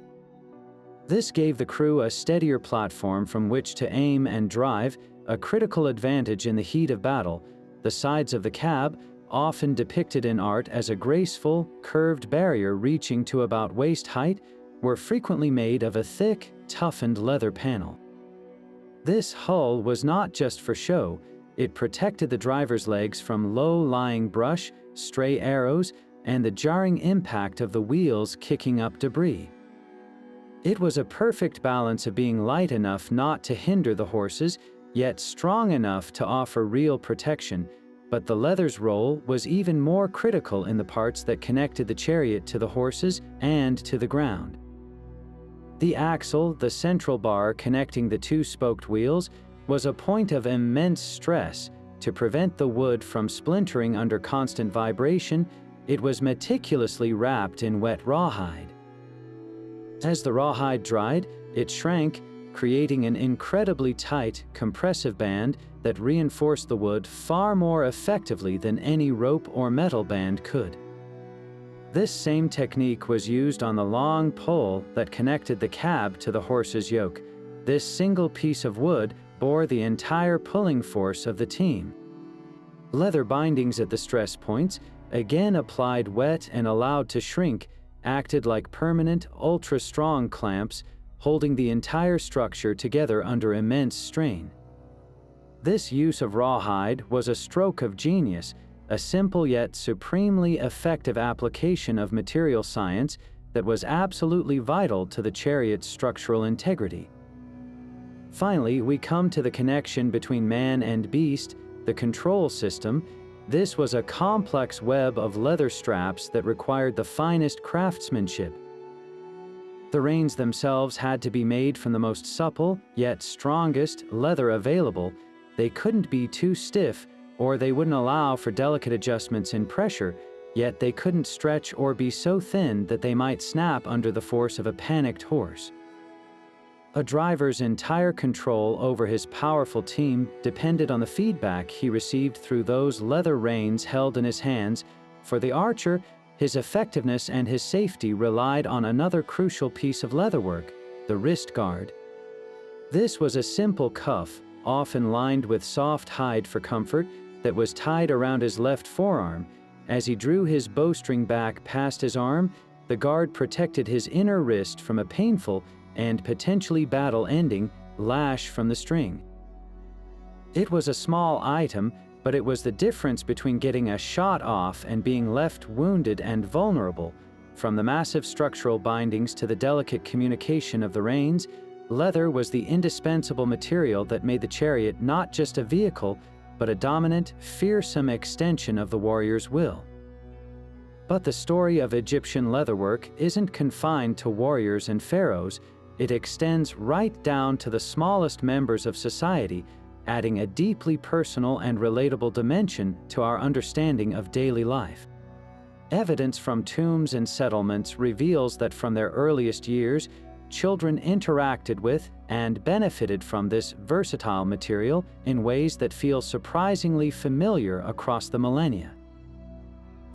This gave the crew a steadier platform from which to aim and drive, a critical advantage in the heat of battle. The sides of the cab, often depicted in art as a graceful, curved barrier reaching to about waist height, were frequently made of a thick, toughened leather panel. This hull was not just for show, it protected the driver's legs from low-lying brush, stray arrows, and the jarring impact of the wheels kicking up debris. It was a perfect balance of being light enough not to hinder the horses, yet strong enough to offer real protection, but the leather's role was even more critical in the parts that connected the chariot to the horses and to the ground. The axle, the central bar connecting the two spoked wheels, was a point of immense stress. To prevent the wood from splintering under constant vibration, it was meticulously wrapped in wet rawhide. As the rawhide dried, it shrank, creating an incredibly tight, compressive band that reinforced the wood far more effectively than any rope or metal band could. This same technique was used on the long pole that connected the cab to the horse's yoke. This single piece of wood bore the entire pulling force of the team. Leather bindings at the stress points, again applied wet and allowed to shrink, acted like permanent, ultra-strong clamps, holding the entire structure together under immense strain. This use of rawhide was a stroke of genius, a simple yet supremely effective application of material science that was absolutely vital to the chariot's structural integrity. Finally, we come to the connection between man and beast, the control system. This was a complex web of leather straps that required the finest craftsmanship. The reins themselves had to be made from the most supple, yet strongest, leather available. They couldn't be too stiff, or they wouldn't allow for delicate adjustments in pressure, yet they couldn't stretch or be so thin that they might snap under the force of a panicked horse. A driver's entire control over his powerful team depended on the feedback he received through those leather reins held in his hands. For the archer, his effectiveness and his safety relied on another crucial piece of leatherwork, the wrist guard. This was a simple cuff, often lined with soft hide for comfort, that was tied around his left forearm. As he drew his bowstring back past his arm, the guard protected his inner wrist from a painful and potentially battle-ending lash from the string. It was a small item, but it was the difference between getting a shot off and being left wounded and vulnerable. From the massive structural bindings to the delicate communication of the reins, leather was the indispensable material that made the chariot not just a vehicle, but a dominant, fearsome extension of the warrior's will. But the story of Egyptian leatherwork isn't confined to warriors and pharaohs. It extends right down to the smallest members of society, adding a deeply personal and relatable dimension to our understanding of daily life. Evidence from tombs and settlements reveals that from their earliest years, children interacted with and benefited from this versatile material in ways that feel surprisingly familiar across the millennia.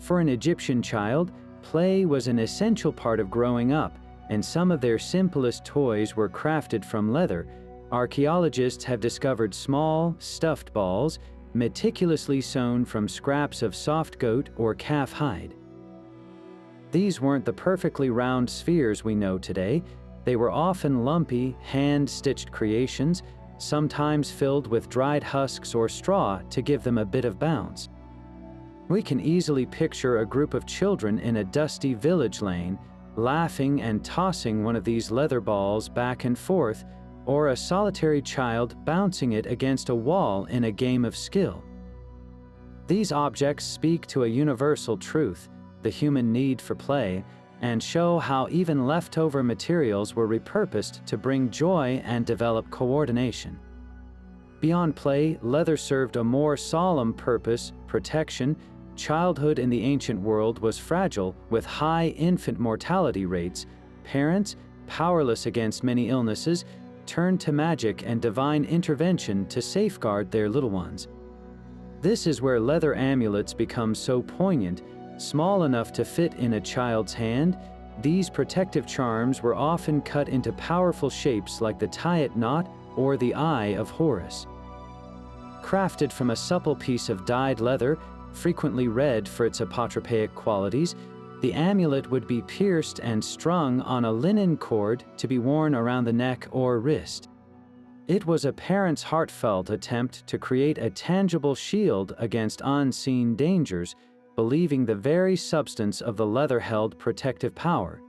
For an Egyptian child, play was an essential part of growing up, and some of their simplest toys were crafted from leather. Archaeologists have discovered small, stuffed balls, meticulously sewn from scraps of soft goat or calf hide. These weren't the perfectly round spheres we know today. They were often lumpy, hand-stitched creations, sometimes filled with dried husks or straw to give them a bit of bounce. We can easily picture a group of children in a dusty village lane, laughing and tossing one of these leather balls back and forth, or a solitary child bouncing it against a wall in a game of skill. These objects speak to a universal truth, the human need for play, and show how even leftover materials were repurposed to bring joy and develop coordination. Beyond play, leather served a more solemn purpose: protection. Childhood in the ancient world was fragile, with high infant mortality rates. Parents, powerless against many illnesses, turned to magic and divine intervention to safeguard their little ones. This is where leather amulets become so poignant. Small enough to fit in a child's hand, these protective charms were often cut into powerful shapes like the tie-it knot or the Eye of Horus. Crafted from a supple piece of dyed leather, frequently red for its apotropaic qualities, the amulet would be pierced and strung on a linen cord to be worn around the neck or wrist. It was a parent's heartfelt attempt to create a tangible shield against unseen dangers, believing the very substance of the leather held protective power.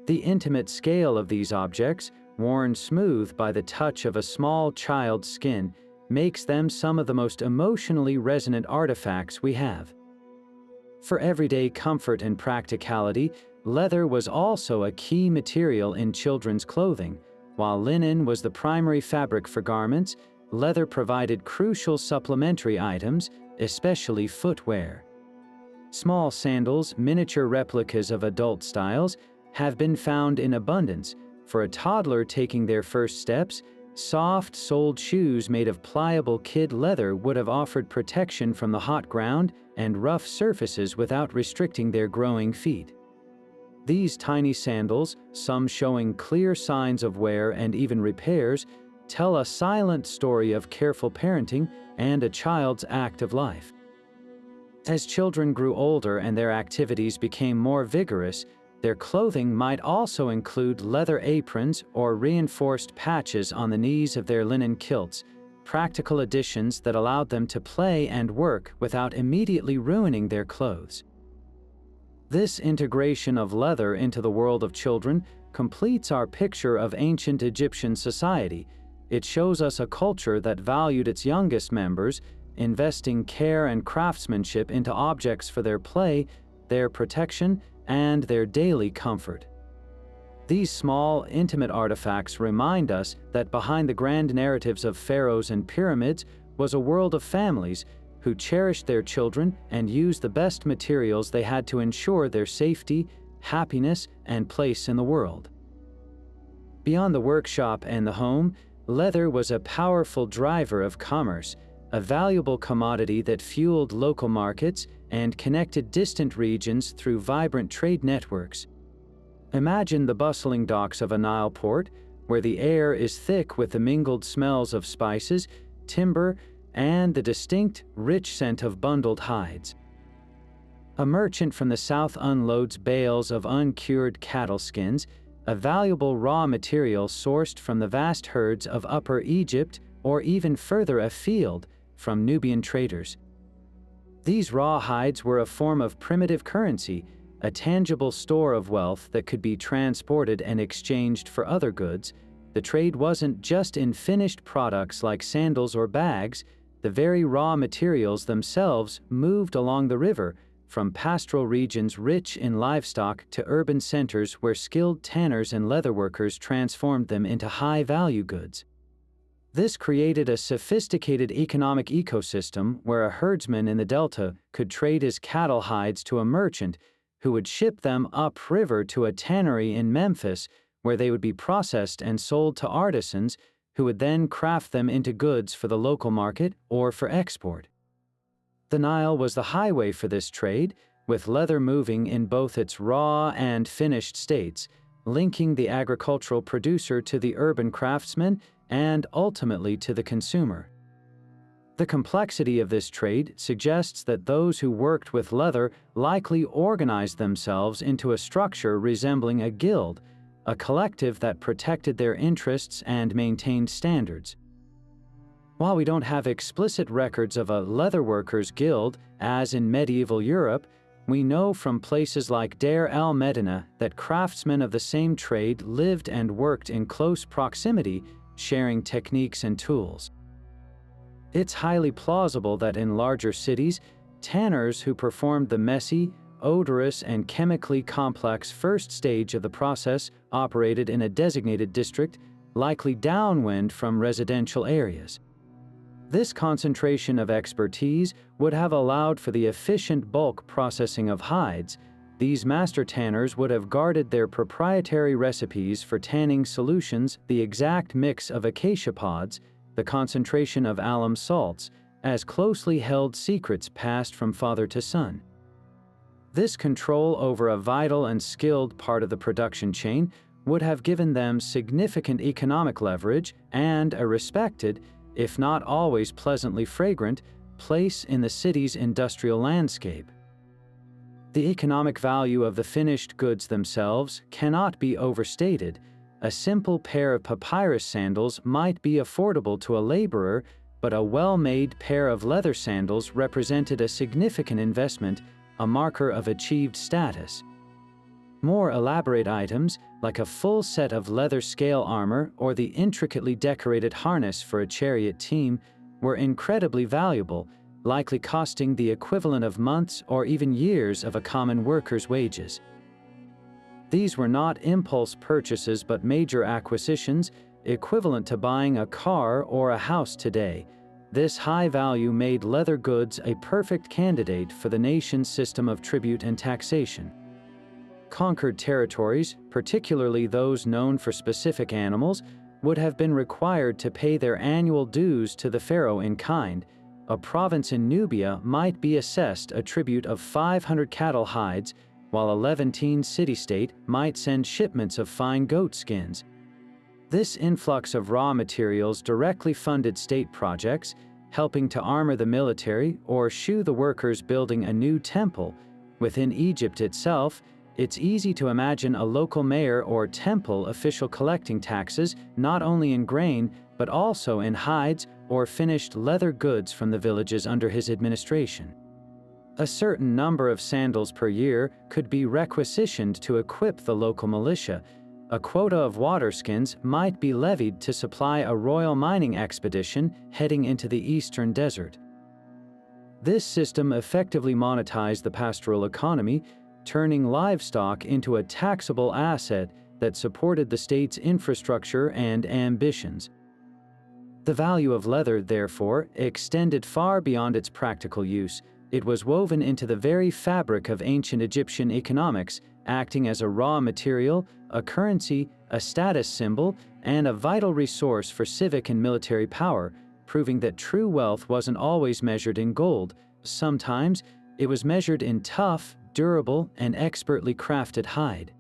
The intimate scale of these objects, worn smooth by the touch of a small child's skin, makes them some of the most emotionally resonant artifacts we have. For everyday comfort and practicality, leather was also a key material in children's clothing. While linen was the primary fabric for garments, leather provided crucial supplementary items, especially footwear. Small sandals, miniature replicas of adult styles, have been found in abundance. For a toddler taking their first steps, soft-soled shoes made of pliable kid leather would have offered protection from the hot ground and rough surfaces without restricting their growing feet. These tiny sandals, some showing clear signs of wear and even repairs, tell a silent story of careful parenting and a child's active life. As children grew older and their activities became more vigorous, their clothing might also include leather aprons or reinforced patches on the knees of their linen kilts, practical additions that allowed them to play and work without immediately ruining their clothes. This integration of leather into the world of children completes our picture of ancient Egyptian society. It shows us a culture that valued its youngest members, investing care and craftsmanship into objects for their play, their protection, and their daily comfort. These small, intimate artifacts remind us that behind the grand narratives of pharaohs and pyramids was a world of families who cherished their children and used the best materials they had to ensure their safety, happiness, and place in the world. Beyond the workshop and the home, leather was a powerful driver of commerce, a valuable commodity that fueled local markets and connected distant regions through vibrant trade networks. Imagine the bustling docks of a Nile port, where the air is thick with the mingled smells of spices, timber, and the distinct, rich scent of bundled hides. A merchant from the south unloads bales of uncured cattle skins, a valuable raw material sourced from the vast herds of Upper Egypt or even further afield from Nubian traders. These raw hides were a form of primitive currency, a tangible store of wealth that could be transported and exchanged for other goods. The trade wasn't just in finished products like sandals or bags. The very raw materials themselves moved along the river, from pastoral regions rich in livestock to urban centers where skilled tanners and leatherworkers transformed them into high-value goods. This created a sophisticated economic ecosystem where a herdsman in the delta could trade his cattle hides to a merchant who would ship them upriver to a tannery in Memphis, where they would be processed and sold to artisans who would then craft them into goods for the local market or for export. The Nile was the highway for this trade, with leather moving in both its raw and finished states, linking the agricultural producer to the urban craftsman and ultimately to the consumer. The complexity of this trade suggests that those who worked with leather likely organized themselves into a structure resembling a guild, a collective that protected their interests and maintained standards. While we don't have explicit records of a leatherworkers' guild, as in medieval Europe, we know from places like Deir el-Medina that craftsmen of the same trade lived and worked in close proximity, sharing techniques and tools. It's highly plausible that in larger cities, tanners who performed the messy, odorous, and chemically complex first stage of the process operated in a designated district, likely downwind from residential areas. This concentration of expertise would have allowed for the efficient bulk processing of hides. These master tanners would have guarded their proprietary recipes for tanning solutions, the exact mix of acacia pods, the concentration of alum salts, as closely held secrets passed from father to son. This control over a vital and skilled part of the production chain would have given them significant economic leverage and a respected, if not always pleasantly fragrant, place in the city's industrial landscape. The economic value of the finished goods themselves cannot be overstated. A simple pair of papyrus sandals might be affordable to a laborer, but a well-made pair of leather sandals represented a significant investment, a marker of achieved status. More elaborate items, like a full set of leather scale armor or the intricately decorated harness for a chariot team, were incredibly valuable, likely costing the equivalent of months or even years of a common worker's wages. These were not impulse purchases but major acquisitions, equivalent to buying a car or a house today. This high value made leather goods a perfect candidate for the nation's system of tribute and taxation. Conquered territories, particularly those known for specific animals, would have been required to pay their annual dues to the pharaoh in kind. A province in Nubia might be assessed a tribute of 500 cattle hides, while a Levantine city-state might send shipments of fine goat skins. This influx of raw materials directly funded state projects, helping to armor the military or shoe the workers building a new temple. Within Egypt itself, it's easy to imagine a local mayor or temple official collecting taxes not only in grain but also in hides or finished leather goods from the villages under his administration. A certain number of sandals per year could be requisitioned to equip the local militia. A quota of waterskins might be levied to supply a royal mining expedition heading into the eastern desert. This system effectively monetized the pastoral economy, turning livestock into a taxable asset that supported the state's infrastructure and ambitions. The value of leather, therefore, extended far beyond its practical use. It was woven into the very fabric of ancient Egyptian economics, acting as a raw material, a currency, a status symbol, and a vital resource for civic and military power, proving that true wealth wasn't always measured in gold. Sometimes it was measured in tough, durable, and expertly crafted hide.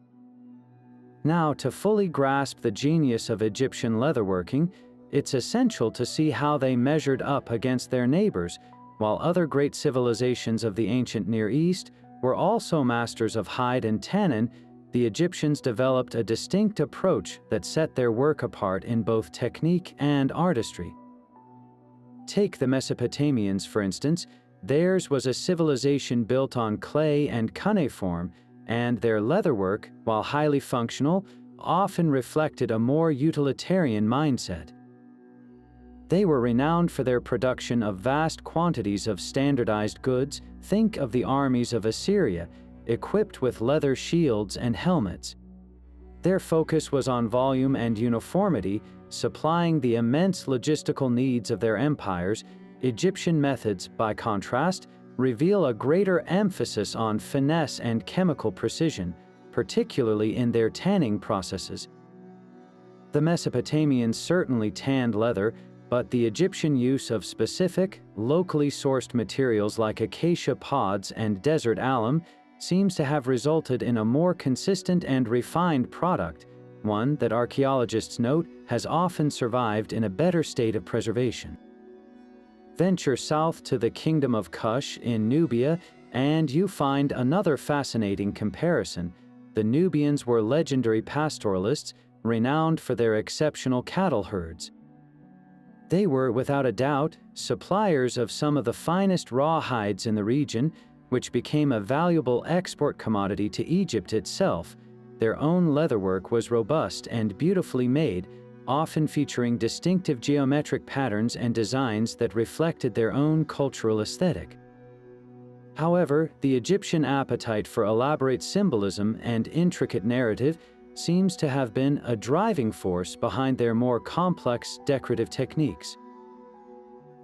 Now, to fully grasp the genius of Egyptian leatherworking, it's essential to see how they measured up against their neighbors. While other great civilizations of the ancient Near East were also masters of hide and tannin, the Egyptians developed a distinct approach that set their work apart in both technique and artistry. Take the Mesopotamians, for instance. Theirs was a civilization built on clay and cuneiform, and their leatherwork, while highly functional, often reflected a more utilitarian mindset. They were renowned for their production of vast quantities of standardized goods. Think of the armies of Assyria, equipped with leather shields and helmets. Their focus was on volume and uniformity, supplying the immense logistical needs of their empires. Egyptian methods, by contrast, reveal a greater emphasis on finesse and chemical precision, particularly in their tanning processes. The Mesopotamians certainly tanned leather, but the Egyptian use of specific, locally sourced materials like acacia pods and desert alum seems to have resulted in a more consistent and refined product, one that archaeologists note has often survived in a better state of preservation. Venture south to the Kingdom of Kush in Nubia, and you find another fascinating comparison. The Nubians were legendary pastoralists, renowned for their exceptional cattle herds. They were, without a doubt, suppliers of some of the finest raw hides in the region, which became a valuable export commodity to Egypt itself. Their own leatherwork was robust and beautifully made, often featuring distinctive geometric patterns and designs that reflected their own cultural aesthetic. However, the Egyptian appetite for elaborate symbolism and intricate narrative seems to have been a driving force behind their more complex decorative techniques.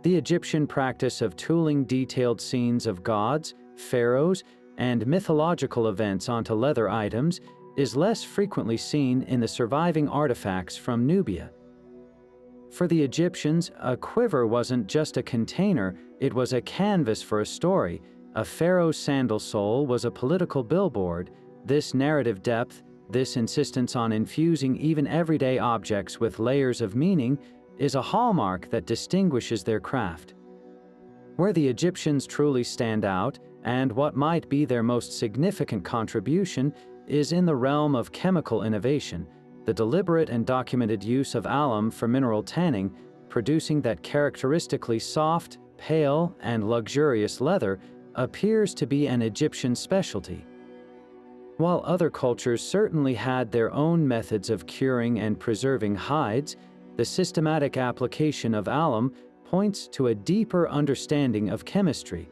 The Egyptian practice of tooling detailed scenes of gods, pharaohs, and mythological events onto leather items is less frequently seen in the surviving artifacts from Nubia. For the Egyptians, a quiver wasn't just a container, it was a canvas for a story. A pharaoh's sandal sole was a political billboard. This narrative depth, this insistence on infusing even everyday objects with layers of meaning, is a hallmark that distinguishes their craft. Where the Egyptians truly stand out, and what might be their most significant contribution, is in the realm of chemical innovation. The deliberate and documented use of alum for mineral tanning, producing that characteristically soft, pale, and luxurious leather, appears to be an Egyptian specialty. While other cultures certainly had their own methods of curing and preserving hides, the systematic application of alum points to a deeper understanding of chemistry.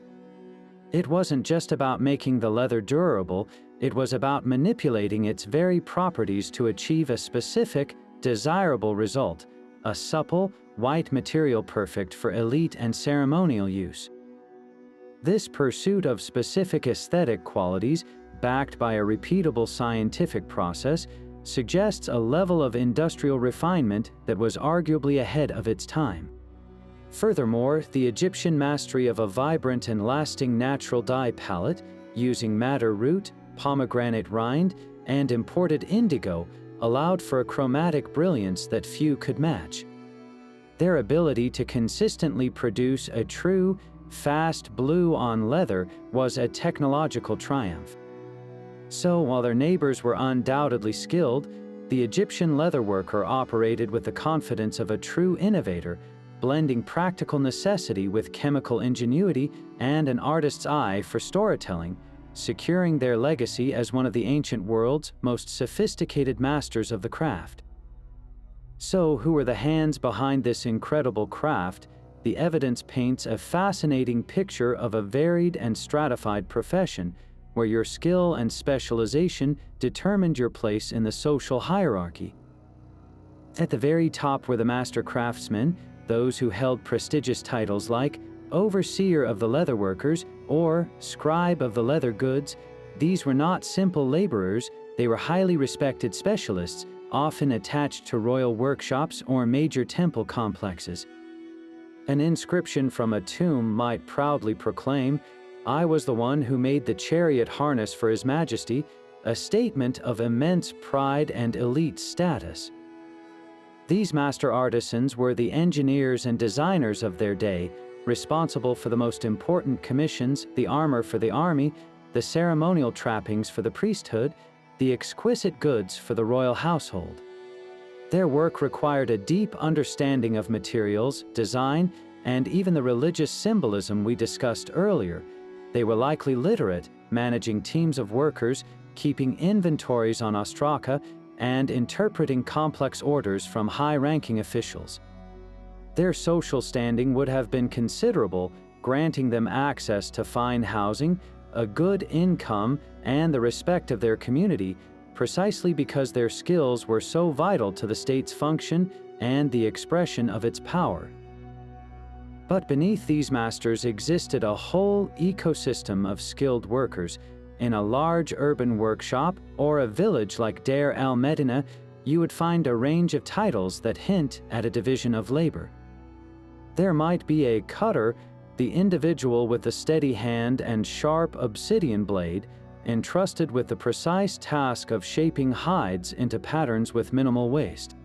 It wasn't just about making the leather durable, it was about manipulating its very properties to achieve a specific, desirable result, a supple, white material perfect for elite and ceremonial use. This pursuit of specific aesthetic qualities, backed by a repeatable scientific process, suggests a level of industrial refinement that was arguably ahead of its time. Furthermore, the Egyptian mastery of a vibrant and lasting natural dye palette, using madder root, pomegranate rind, and imported indigo, allowed for a chromatic brilliance that few could match. Their ability to consistently produce a true, fast blue on leather was a technological triumph. So, while their neighbors were undoubtedly skilled, the Egyptian leatherworker operated with the confidence of a true innovator, blending practical necessity with chemical ingenuity and an artist's eye for storytelling, securing their legacy as one of the ancient world's most sophisticated masters of the craft. So, who were the hands behind this incredible craft? The evidence paints a fascinating picture of a varied and stratified profession, where your skill and specialization determined your place in the social hierarchy. At the very top were the master craftsmen, those who held prestigious titles like Overseer of the Leatherworkers or Scribe of the Leather Goods. These were not simple laborers, they were highly respected specialists, often attached to royal workshops or major temple complexes. An inscription from a tomb might proudly proclaim, "I was the one who made the chariot harness for His Majesty," a statement of immense pride and elite status. These master artisans were the engineers and designers of their day, responsible for the most important commissions, the armor for the army, the ceremonial trappings for the priesthood, the exquisite goods for the royal household. Their work required a deep understanding of materials, design, and even the religious symbolism we discussed earlier. They were likely literate, managing teams of workers, keeping inventories on ostraka, and interpreting complex orders from high-ranking officials. Their social standing would have been considerable, granting them access to fine housing, a good income, and the respect of their community, precisely because their skills were so vital to the state's function and the expression of its power. But beneath these masters existed a whole ecosystem of skilled workers. In a large urban workshop or a village like Deir el-Medina, you would find a range of titles that hint at a division of labor. There might be a cutter, the individual with the steady hand and sharp obsidian blade, entrusted with the precise task of shaping hides into patterns with minimal waste.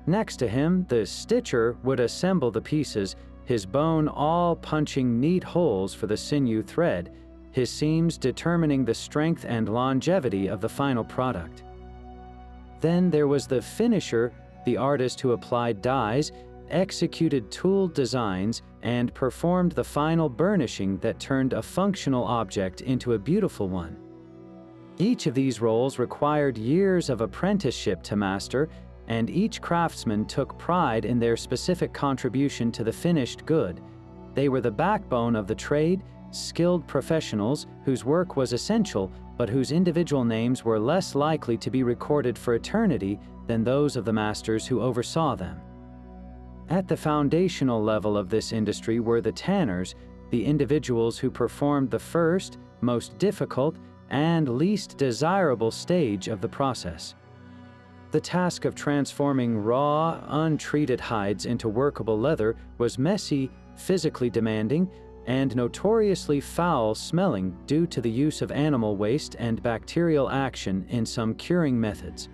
Next to him, the stitcher would assemble the pieces, his bone all punching neat holes for the sinew thread, his seams determining the strength and longevity of the final product. Then there was the finisher, the artist who applied dyes, executed tooled designs, and performed the final burnishing that turned a functional object into a beautiful one. Each of these roles required years of apprenticeship to master, and each craftsman took pride in their specific contribution to the finished good. They were the backbone of the trade, skilled professionals whose work was essential, but whose individual names were less likely to be recorded for eternity than those of the masters who oversaw them. At the foundational level of this industry were the tanners, the individuals who performed the first, most difficult, and least desirable stage of the process. The task of transforming raw, untreated hides into workable leather was messy, physically demanding, and notoriously foul-smelling due to the use of animal waste and bacterial action in some curing methods.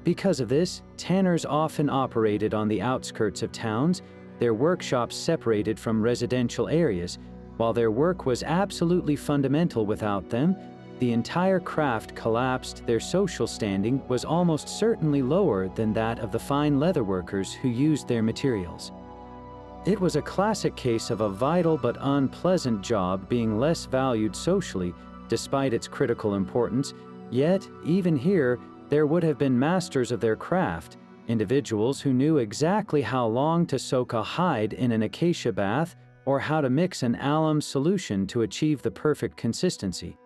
Because of this, tanners often operated on the outskirts of towns, their workshops separated from residential areas. While their work was absolutely fundamental without them, the entire craft collapsed. Their social standing was almost certainly lower than that of the fine leatherworkers who used their materials. It was a classic case of a vital but unpleasant job being less valued socially, despite its critical importance. Yet, even here, there would have been masters of their craft, individuals who knew exactly how long to soak a hide in an acacia bath or how to mix an alum solution to achieve the perfect consistency.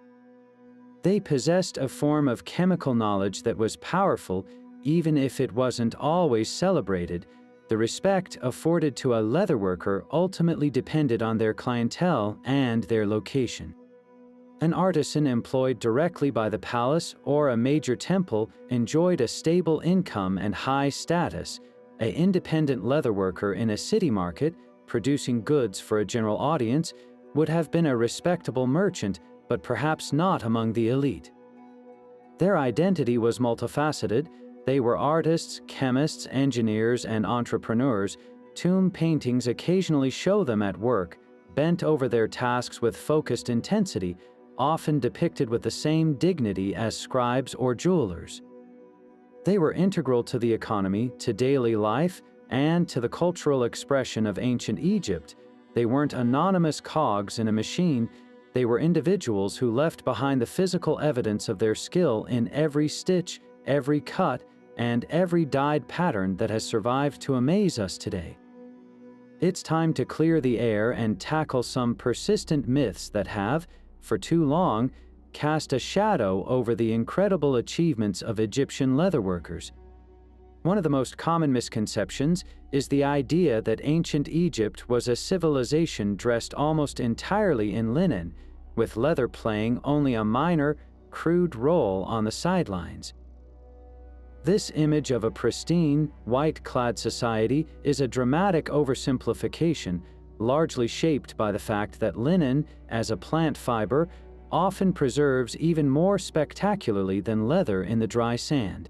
They possessed a form of chemical knowledge that was powerful, even if it wasn't always celebrated. The respect afforded to a leatherworker ultimately depended on their clientele and their location. An artisan employed directly by the palace or a major temple enjoyed a stable income and high status. An independent leatherworker in a city market, producing goods for a general audience, would have been a respectable merchant, but perhaps not among the elite. Their identity was multifaceted. They were artists, chemists, engineers, and entrepreneurs. Tomb paintings occasionally show them at work, bent over their tasks with focused intensity, often depicted with the same dignity as scribes or jewelers. They were integral to the economy, to daily life, and to the cultural expression of ancient Egypt. They weren't anonymous cogs in a machine. They were individuals who left behind the physical evidence of their skill in every stitch, every cut, and every dyed pattern that has survived to amaze us today. It's time to clear the air and tackle some persistent myths that have, for too long, cast a shadow over the incredible achievements of Egyptian leatherworkers. One of the most common misconceptions is the idea that ancient Egypt was a civilization dressed almost entirely in linen, with leather playing only a minor, crude role on the sidelines. This image of a pristine, white-clad society is a dramatic oversimplification, largely shaped by the fact that linen, as a plant fiber, often preserves even more spectacularly than leather in the dry sand.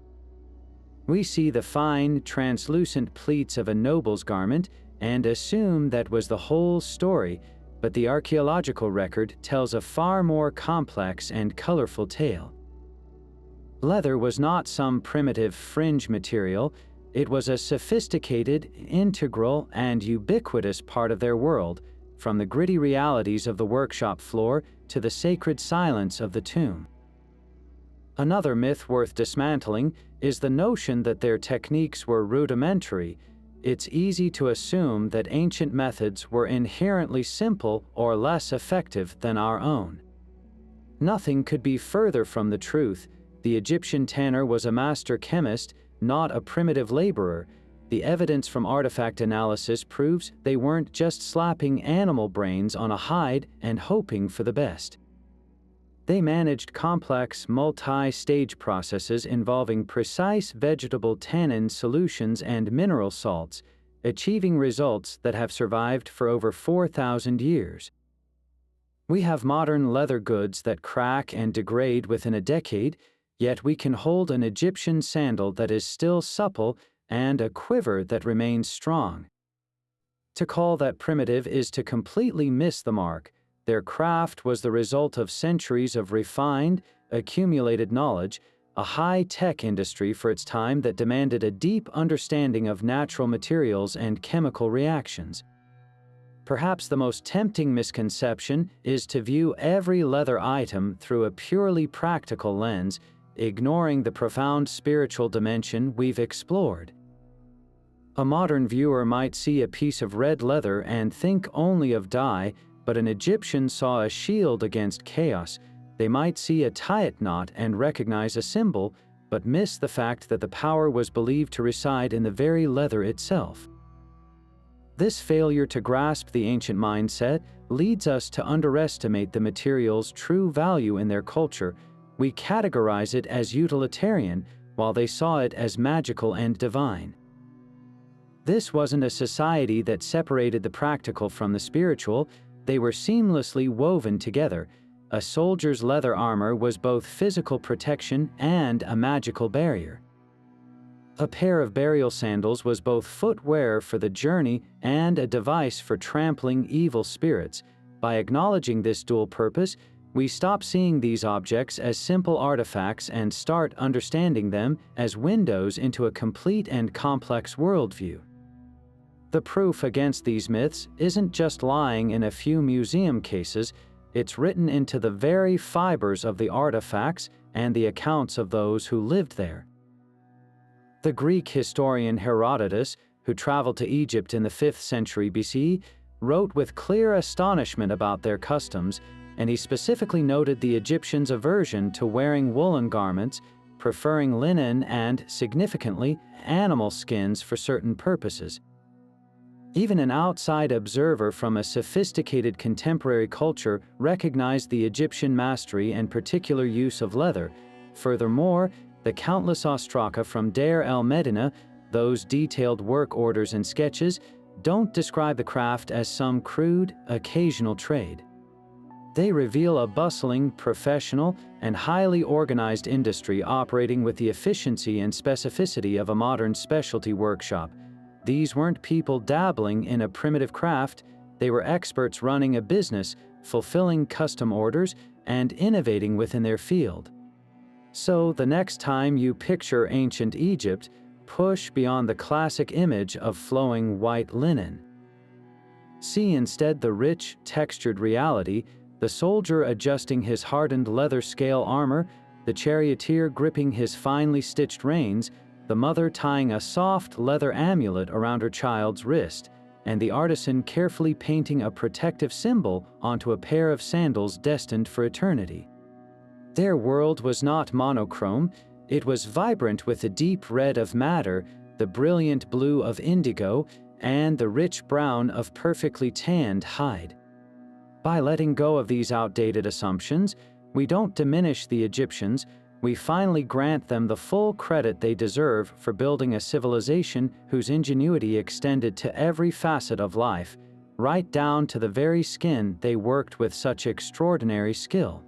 We see the fine, translucent pleats of a noble's garment and assume that was the whole story, but the archaeological record tells a far more complex and colorful tale. Leather was not some primitive fringe material. It was a sophisticated, integral, and ubiquitous part of their world, from the gritty realities of the workshop floor to the sacred silence of the tomb. Another myth worth dismantling is the notion that their techniques were rudimentary. It's easy to assume that ancient methods were inherently simple or less effective than our own. Nothing could be further from the truth. The Egyptian tanner was a master chemist, not a primitive laborer. The evidence from artifact analysis proves they weren't just slapping animal brains on a hide and hoping for the best. They managed complex, multi-stage processes involving precise vegetable tannin solutions and mineral salts, achieving results that have survived for over 4,000 years. We have modern leather goods that crack and degrade within a decade, yet we can hold an Egyptian sandal that is still supple and a quiver that remains strong. To call that primitive is to completely miss the mark. Their craft was the result of centuries of refined, accumulated knowledge, a high-tech industry for its time that demanded a deep understanding of natural materials and chemical reactions. Perhaps the most tempting misconception is to view every leather item through a purely practical lens, ignoring the profound spiritual dimension we've explored. A modern viewer might see a piece of red leather and think only of dye, but an Egyptian saw a shield against chaos. They might see a tayet knot and recognize a symbol, but miss the fact that the power was believed to reside in the very leather itself. This failure to grasp the ancient mindset leads us to underestimate the material's true value in their culture. We categorize it as utilitarian, while they saw it as magical and divine. This wasn't a society that separated the practical from the spiritual. They were seamlessly woven together. A soldier's leather armor was both physical protection and a magical barrier. A pair of burial sandals was both footwear for the journey and a device for trampling evil spirits. By acknowledging this dual purpose, we stop seeing these objects as simple artifacts and start understanding them as windows into a complete and complex worldview. The proof against these myths isn't just lying in a few museum cases, it's written into the very fibers of the artifacts and the accounts of those who lived there. The Greek historian Herodotus, who traveled to Egypt in the 5th century BC, wrote with clear astonishment about their customs, and he specifically noted the Egyptians' aversion to wearing woolen garments, preferring linen and, significantly, animal skins for certain purposes. Even an outside observer from a sophisticated contemporary culture recognized the Egyptian mastery and particular use of leather. Furthermore, the countless ostraka from Deir el-Medina, those detailed work orders and sketches, don't describe the craft as some crude, occasional trade. They reveal a bustling, professional, and highly organized industry operating with the efficiency and specificity of a modern specialty workshop. These weren't people dabbling in a primitive craft. They were experts running a business, fulfilling custom orders, and innovating within their field. So, the next time you picture ancient Egypt, push beyond the classic image of flowing white linen. See instead the rich, textured reality, the soldier adjusting his hardened leather scale armor, the charioteer gripping his finely stitched reins, the mother tying a soft leather amulet around her child's wrist, and the artisan carefully painting a protective symbol onto a pair of sandals destined for eternity. Their world was not monochrome. It was vibrant with the deep red of madder, the brilliant blue of indigo, and the rich brown of perfectly tanned hide. By letting go of these outdated assumptions, we don't diminish the Egyptians, we finally grant them the full credit they deserve for building a civilization whose ingenuity extended to every facet of life, right down to the very skin they worked with such extraordinary skill.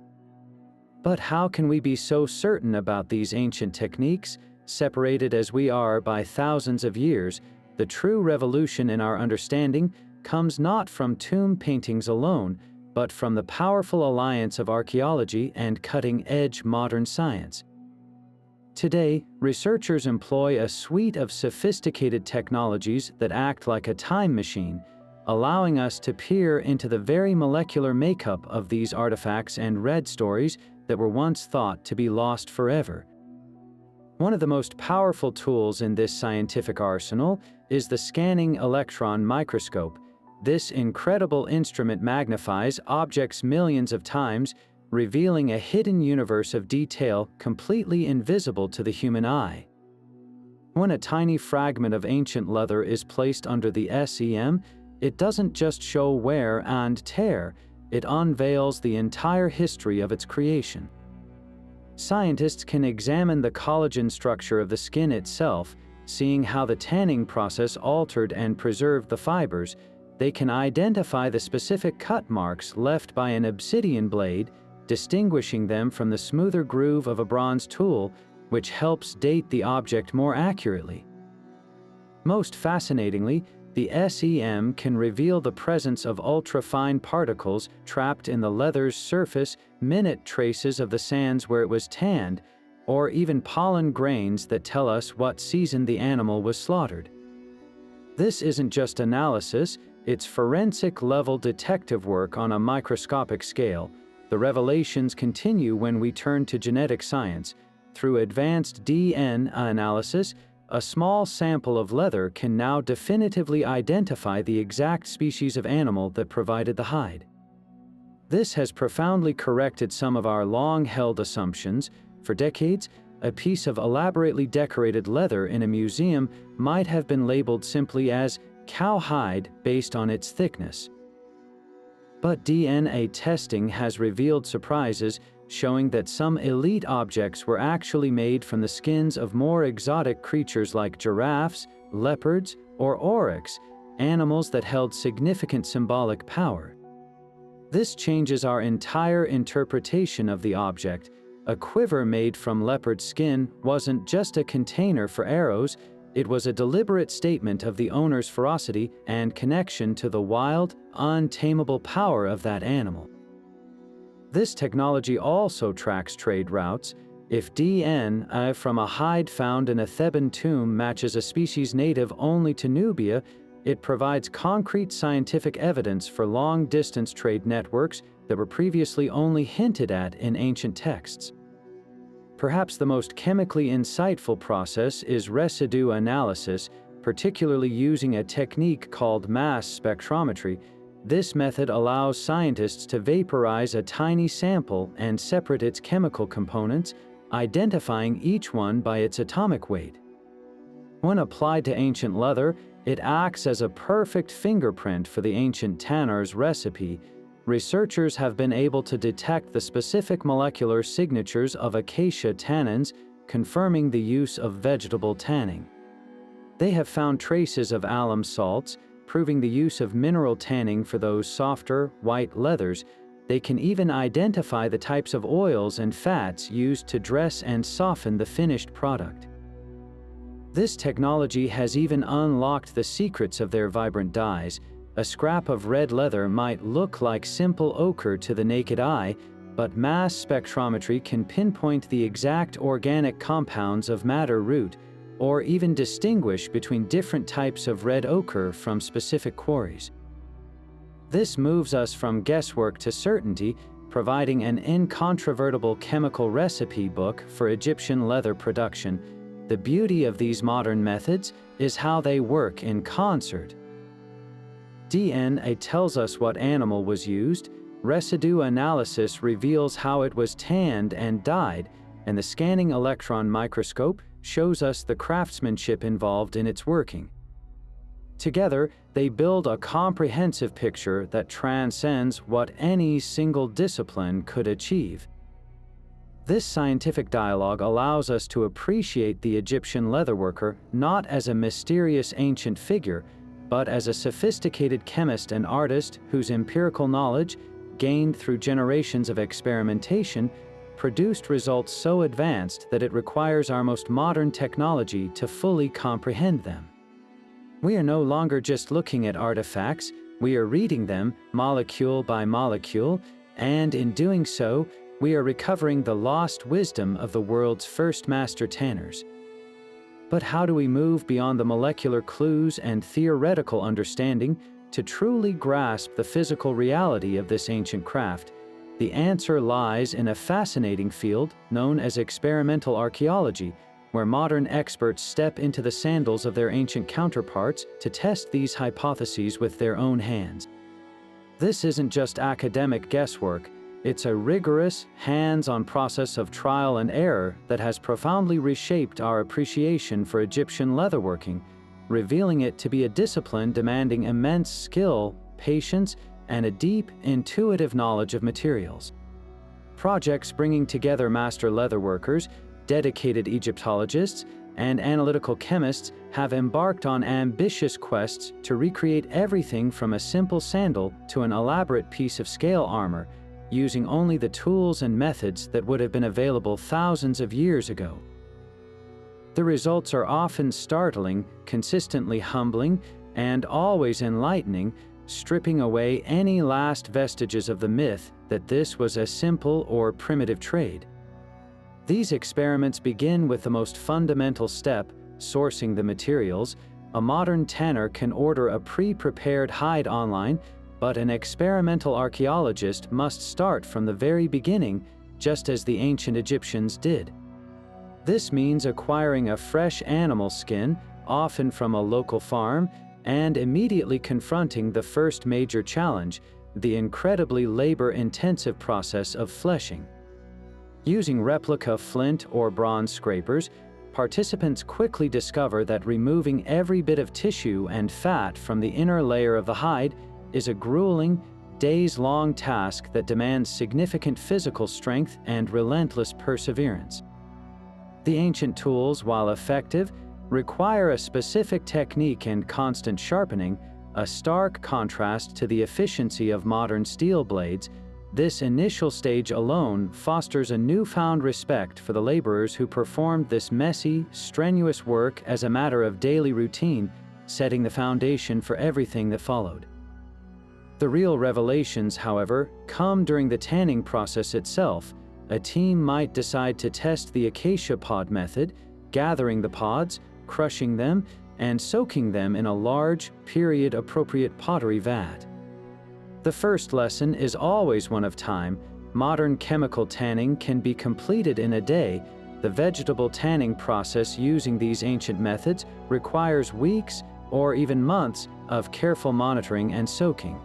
But how can we be so certain about these ancient techniques? Separated as we are by thousands of years, the true revolution in our understanding comes not from tomb paintings alone, but from the powerful alliance of archaeology and cutting-edge modern science. Today, researchers employ a suite of sophisticated technologies that act like a time machine, allowing us to peer into the very molecular makeup of these artifacts and read stories that were once thought to be lost forever. One of the most powerful tools in this scientific arsenal is the scanning electron microscope. This incredible instrument magnifies objects millions of times, revealing a hidden universe of detail completely invisible to the human eye. When a tiny fragment of ancient leather is placed under the SEM, it doesn't just show wear and tear, it unveils the entire history of its creation. Scientists can examine the collagen structure of the skin itself, seeing how the tanning process altered and preserved the fibers. They can identify the specific cut marks left by an obsidian blade, distinguishing them from the smoother groove of a bronze tool, which helps date the object more accurately. Most fascinatingly, the SEM can reveal the presence of ultra-fine particles trapped in the leather's surface, minute traces of the sands where it was tanned, or even pollen grains that tell us what season the animal was slaughtered. This isn't just analysis, it's forensic-level detective work on a microscopic scale. The revelations continue when we turn to genetic science. Through advanced DNA analysis, a small sample of leather can now definitively identify the exact species of animal that provided the hide. This has profoundly corrected some of our long-held assumptions. For decades, a piece of elaborately decorated leather in a museum might have been labeled simply as cowhide based on its thickness. But DNA testing has revealed surprises, showing that some elite objects were actually made from the skins of more exotic creatures like giraffes, leopards, or oryx, animals that held significant symbolic power. This changes our entire interpretation of the object. A quiver made from leopard skin wasn't just a container for arrows, it was a deliberate statement of the owner's ferocity and connection to the wild, untamable power of that animal. This technology also tracks trade routes. If DNA from a hide found in a Theban tomb matches a species native only to Nubia, it provides concrete scientific evidence for long-distance trade networks that were previously only hinted at in ancient texts. Perhaps the most chemically insightful process is residue analysis, particularly using a technique called mass spectrometry. This method allows scientists to vaporize a tiny sample and separate its chemical components, identifying each one by its atomic weight. When applied to ancient leather, it acts as a perfect fingerprint for the ancient tanner's recipe. Researchers have been able to detect the specific molecular signatures of acacia tannins, confirming the use of vegetable tanning. They have found traces of alum salts, proving the use of mineral tanning for those softer, white leathers. They can even identify the types of oils and fats used to dress and soften the finished product. This technology has even unlocked the secrets of their vibrant dyes. A scrap of red leather might look like simple ochre to the naked eye, but mass spectrometry can pinpoint the exact organic compounds of madder root, or even distinguish between different types of red ochre from specific quarries. This moves us from guesswork to certainty, providing an incontrovertible chemical recipe book for Egyptian leather production. The beauty of these modern methods is how they work in concert. DNA tells us what animal was used, residue analysis reveals how it was tanned and dyed, and the scanning electron microscope shows us the craftsmanship involved in its working. Together, they build a comprehensive picture that transcends what any single discipline could achieve. This scientific dialogue allows us to appreciate the Egyptian leatherworker not as a mysterious ancient figure, but as a sophisticated chemist and artist whose empirical knowledge, gained through generations of experimentation, produced results so advanced that it requires our most modern technology to fully comprehend them. We are no longer just looking at artifacts, we are reading them molecule by molecule, and in doing so, we are recovering the lost wisdom of the world's first master tanners. But how do we move beyond the molecular clues and theoretical understanding to truly grasp the physical reality of this ancient craft? The answer lies in a fascinating field known as experimental archaeology, where modern experts step into the sandals of their ancient counterparts to test these hypotheses with their own hands. This isn't just academic guesswork, it's a rigorous, hands-on process of trial and error that has profoundly reshaped our appreciation for Egyptian leatherworking, revealing it to be a discipline demanding immense skill, patience, and a deep, intuitive knowledge of materials. Projects bringing together master leatherworkers, dedicated Egyptologists, and analytical chemists have embarked on ambitious quests to recreate everything from a simple sandal to an elaborate piece of scale armor, using only the tools and methods that would have been available thousands of years ago. The results are often startling, consistently humbling, and always enlightening, stripping away any last vestiges of the myth that this was a simple or primitive trade. These experiments begin with the most fundamental step, sourcing the materials. A modern tanner can order a pre-prepared hide online, but an experimental archaeologist must start from the very beginning, just as the ancient Egyptians did. This means acquiring a fresh animal skin, often from a local farm, and immediately confronting the first major challenge, the incredibly labor-intensive process of fleshing. Using replica flint or bronze scrapers, participants quickly discover that removing every bit of tissue and fat from the inner layer of the hide is a grueling, days-long task that demands significant physical strength and relentless perseverance. The ancient tools, while effective, require a specific technique and constant sharpening, a stark contrast to the efficiency of modern steel blades. This initial stage alone fosters a newfound respect for the laborers who performed this messy, strenuous work as a matter of daily routine, setting the foundation for everything that followed. The real revelations, however, come during the tanning process itself. A team might decide to test the acacia pod method, gathering the pods, crushing them, and soaking them in a large, period-appropriate pottery vat. The first lesson is always one of time. Modern chemical tanning can be completed in a day. The vegetable tanning process using these ancient methods requires weeks or even months of careful monitoring and soaking.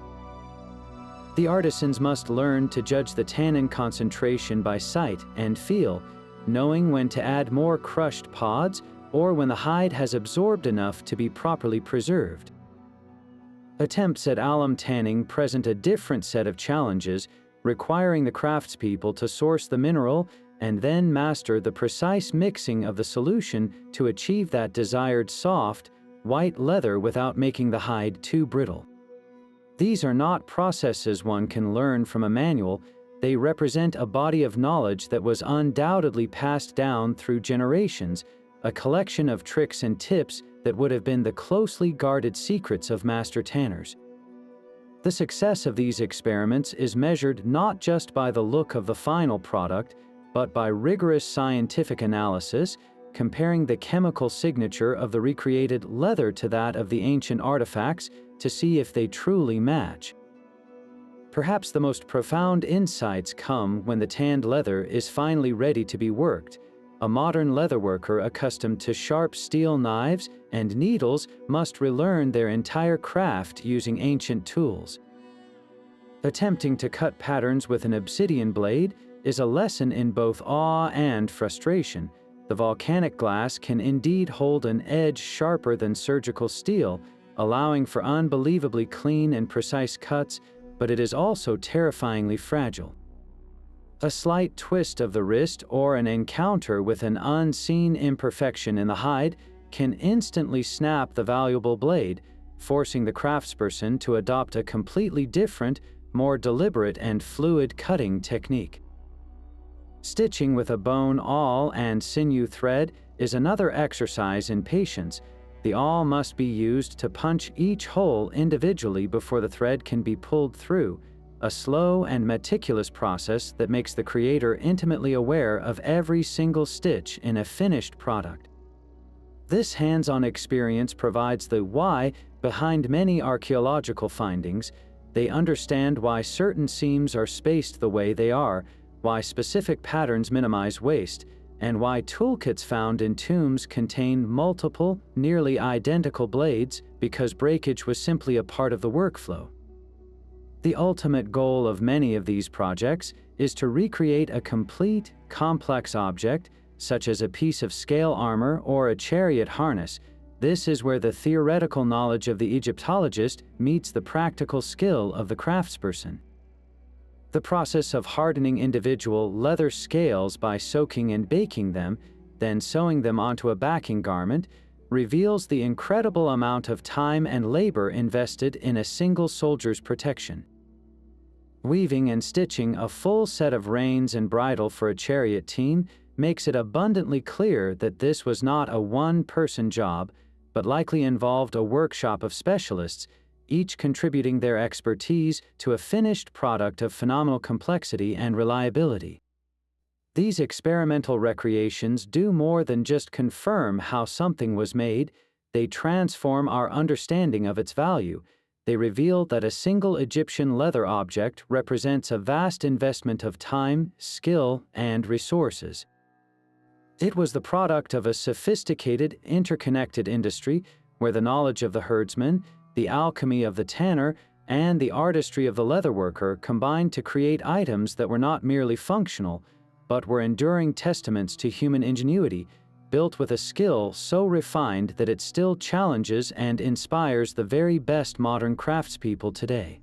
The artisans must learn to judge the tannin concentration by sight and feel, knowing when to add more crushed pods or when the hide has absorbed enough to be properly preserved. Attempts at alum tanning present a different set of challenges, requiring the craftspeople to source the mineral and then master the precise mixing of the solution to achieve that desired soft, white leather without making the hide too brittle. These are not processes one can learn from a manual. They represent a body of knowledge that was undoubtedly passed down through generations, a collection of tricks and tips that would have been the closely guarded secrets of master tanners. The success of these experiments is measured not just by the look of the final product, but by rigorous scientific analysis, comparing the chemical signature of the recreated leather to that of the ancient artifacts to see if they truly match. Perhaps the most profound insights come when the tanned leather is finally ready to be worked. A modern leatherworker accustomed to sharp steel knives and needles must relearn their entire craft using ancient tools. Attempting to cut patterns with an obsidian blade is a lesson in both awe and frustration. The volcanic glass can indeed hold an edge sharper than surgical steel, allowing for unbelievably clean and precise cuts, but it is also terrifyingly fragile. A slight twist of the wrist or an encounter with an unseen imperfection in the hide can instantly snap the valuable blade, forcing the craftsperson to adopt a completely different, more deliberate and fluid cutting technique. Stitching with a bone awl and sinew thread is another exercise in patience. The awl must be used to punch each hole individually before the thread can be pulled through, a slow and meticulous process that makes the creator intimately aware of every single stitch in a finished product. This hands-on experience provides the why behind many archaeological findings. They understand why certain seams are spaced the way they are, why specific patterns minimize waste, and why toolkits found in tombs contain multiple, nearly identical blades because breakage was simply a part of the workflow. The ultimate goal of many of these projects is to recreate a complete, complex object, such as a piece of scale armor or a chariot harness. This is where the theoretical knowledge of the Egyptologist meets the practical skill of the craftsperson. The process of hardening individual leather scales by soaking and baking them, then sewing them onto a backing garment, reveals the incredible amount of time and labor invested in a single soldier's protection. Weaving and stitching a full set of reins and bridle for a chariot team makes it abundantly clear that this was not a one-person job, but likely involved a workshop of specialists, each contributing their expertise to a finished product of phenomenal complexity and reliability. These experimental recreations do more than just confirm how something was made, they transform our understanding of its value. They reveal that a single Egyptian leather object represents a vast investment of time, skill, and resources. It was the product of a sophisticated, interconnected industry where the knowledge of the herdsman, the alchemy of the tanner, and the artistry of the leatherworker combined to create items that were not merely functional, but were enduring testaments to human ingenuity, built with a skill so refined that it still challenges and inspires the very best modern craftspeople today.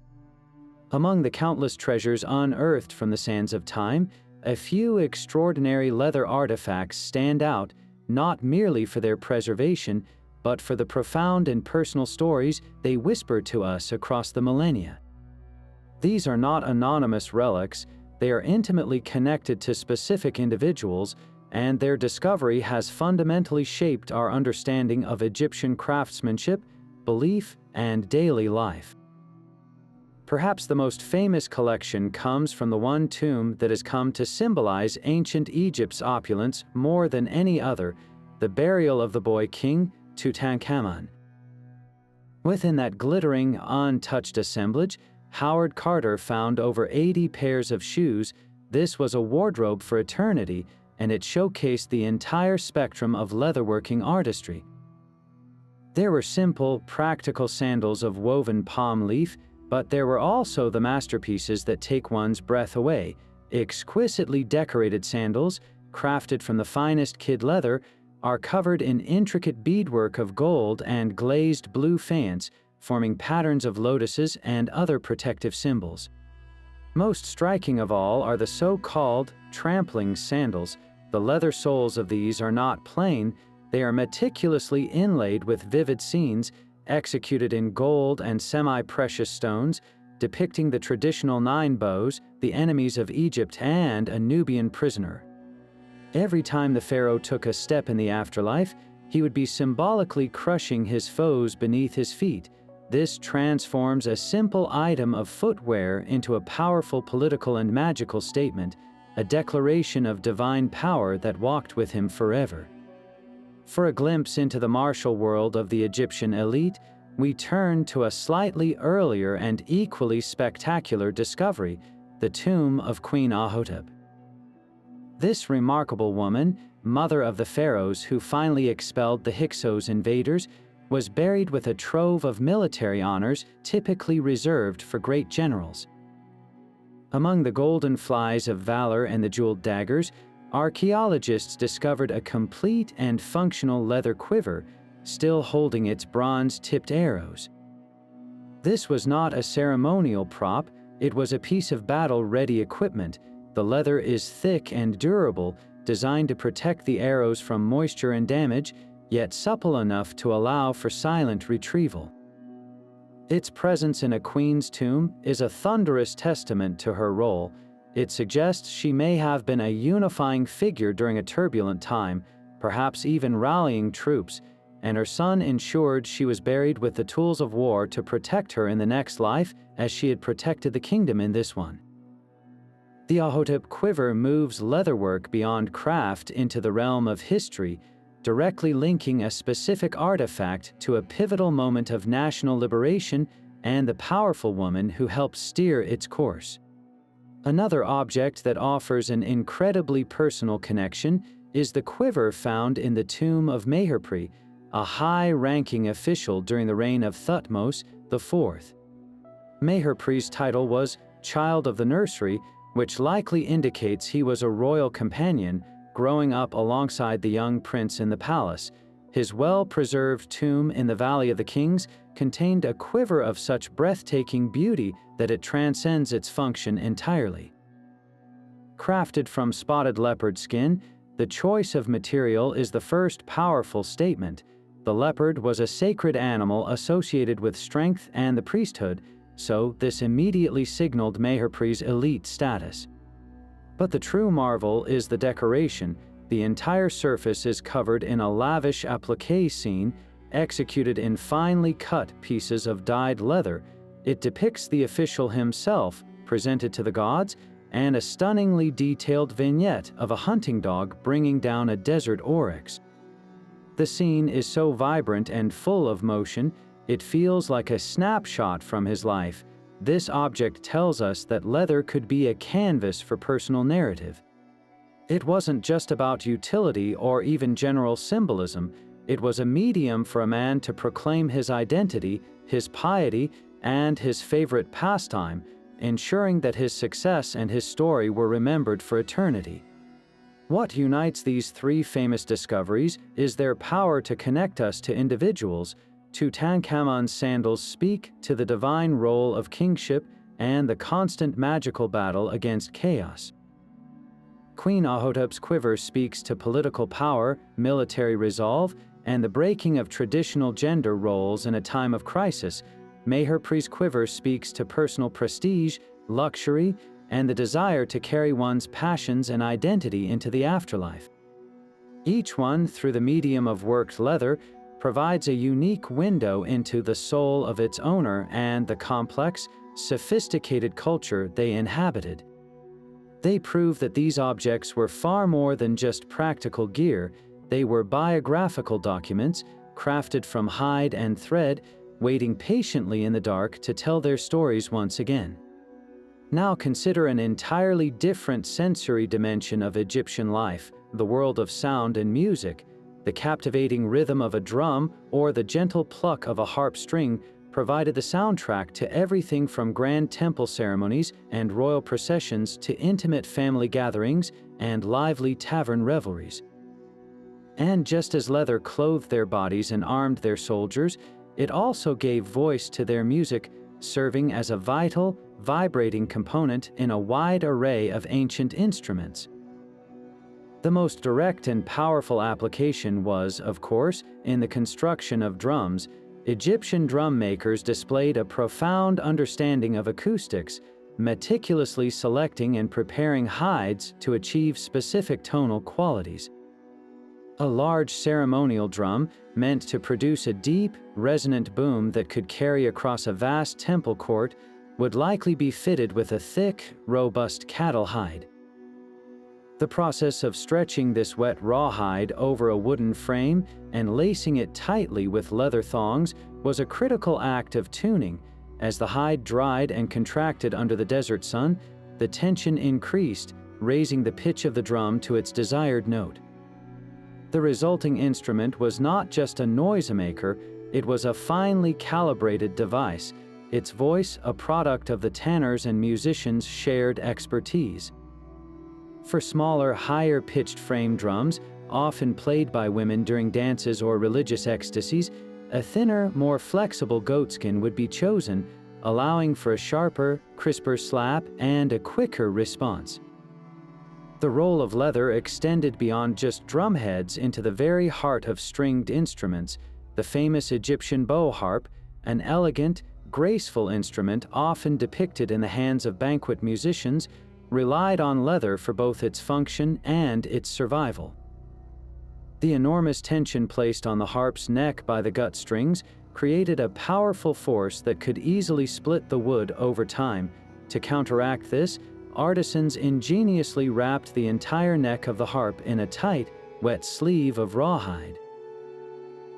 Among the countless treasures unearthed from the sands of time, a few extraordinary leather artifacts stand out, not merely for their preservation, but for the profound and personal stories they whisper to us across the millennia. These are not anonymous relics, they are intimately connected to specific individuals, and their discovery has fundamentally shaped our understanding of Egyptian craftsmanship, belief, and daily life. Perhaps the most famous collection comes from the one tomb that has come to symbolize ancient Egypt's opulence more than any other, the burial of the boy king, Tutankhamun. Within that glittering, untouched assemblage, Howard Carter found over 80 pairs of shoes. This was a wardrobe for eternity, and it showcased the entire spectrum of leatherworking artistry. There were simple, practical sandals of woven palm leaf, but there were also the masterpieces that take one's breath away, exquisitely decorated sandals, crafted from the finest kid leather, are covered in intricate beadwork of gold and glazed blue faience, forming patterns of lotuses and other protective symbols. Most striking of all are the so-called trampling sandals. The leather soles of these are not plain, they are meticulously inlaid with vivid scenes, executed in gold and semi-precious stones, depicting the traditional 9 bows, the enemies of Egypt, and a Nubian prisoner. Every time the pharaoh took a step in the afterlife, he would be symbolically crushing his foes beneath his feet. This transforms a simple item of footwear into a powerful political and magical statement, a declaration of divine power that walked with him forever. For a glimpse into the martial world of the Egyptian elite, we turn to a slightly earlier and equally spectacular discovery, the tomb of Queen Ahotep. This remarkable woman, mother of the pharaohs who finally expelled the Hyksos invaders, was buried with a trove of military honors typically reserved for great generals. Among the golden flies of valor and the jeweled daggers, archaeologists discovered a complete and functional leather quiver, still holding its bronze-tipped arrows. This was not a ceremonial prop, it was a piece of battle-ready equipment, The leather is thick and durable, designed to protect the arrows from moisture and damage, yet supple enough to allow for silent retrieval. Its presence in a queen's tomb is a thunderous testament to her role. It suggests she may have been a unifying figure during a turbulent time, perhaps even rallying troops, and her son ensured she was buried with the tools of war to protect her in the next life as she had protected the kingdom in this one. The Ahotep quiver moves leatherwork beyond craft into the realm of history, directly linking a specific artifact to a pivotal moment of national liberation and the powerful woman who helped steer its course. Another object that offers an incredibly personal connection is the quiver found in the tomb of Meherpre, a high-ranking official during the reign of Thutmose IV. Meherpre's title was Child of the Nursery, which likely indicates he was a royal companion, growing up alongside the young prince in the palace. His well-preserved tomb in the Valley of the Kings contained a quiver of such breathtaking beauty that it transcends its function entirely. Crafted from spotted leopard skin, the choice of material is the first powerful statement. The leopard was a sacred animal associated with strength and the priesthood, so this immediately signaled Meherpre's elite status. But the true marvel is the decoration. The entire surface is covered in a lavish applique scene, executed in finely cut pieces of dyed leather. It depicts the official himself, presented to the gods, and a stunningly detailed vignette of a hunting dog bringing down a desert oryx. The scene is so vibrant and full of motion, it feels like a snapshot from his life. This object tells us that leather could be a canvas for personal narrative. It wasn't just about utility or even general symbolism. It was a medium for a man to proclaim his identity, his piety, and his favorite pastime, ensuring that his success and his story were remembered for eternity. What unites these three famous discoveries is their power to connect us to individuals. Tutankhamun's sandals speak to the divine role of kingship and the constant magical battle against chaos. Queen Ahotep's quiver speaks to political power, military resolve, and the breaking of traditional gender roles in a time of crisis. Meherpre's quiver speaks to personal prestige, luxury, and the desire to carry one's passions and identity into the afterlife. Each one, through the medium of worked leather, provides a unique window into the soul of its owner and the complex, sophisticated culture they inhabited. They prove that these objects were far more than just practical gear. They were biographical documents, crafted from hide and thread, waiting patiently in the dark to tell their stories once again. Now consider an entirely different sensory dimension of Egyptian life, the world of sound and music. The captivating rhythm of a drum or the gentle pluck of a harp string provided the soundtrack to everything from grand temple ceremonies and royal processions to intimate family gatherings and lively tavern revelries. And just as leather clothed their bodies and armed their soldiers, it also gave voice to their music, serving as a vital, vibrating component in a wide array of ancient instruments. The most direct and powerful application was, of course, in the construction of drums. Egyptian drum makers displayed a profound understanding of acoustics, meticulously selecting and preparing hides to achieve specific tonal qualities. A large ceremonial drum, meant to produce a deep, resonant boom that could carry across a vast temple court, would likely be fitted with a thick, robust cattle hide. The process of stretching this wet rawhide over a wooden frame and lacing it tightly with leather thongs was a critical act of tuning. As the hide dried and contracted under the desert sun, the tension increased, raising the pitch of the drum to its desired note. The resulting instrument was not just a noisemaker, it was a finely calibrated device, its voice a product of the tanners' and musicians' shared expertise. For smaller, higher-pitched frame drums, often played by women during dances or religious ecstasies, a thinner, more flexible goatskin would be chosen, allowing for a sharper, crisper slap and a quicker response. The role of leather extended beyond just drumheads into the very heart of stringed instruments. The famous Egyptian bow harp, an elegant, graceful instrument often depicted in the hands of banquet musicians, relied on leather for both its function and its survival. The enormous tension placed on the harp's neck by the gut strings created a powerful force that could easily split the wood over time. To counteract this, artisans ingeniously wrapped the entire neck of the harp in a tight, wet sleeve of rawhide.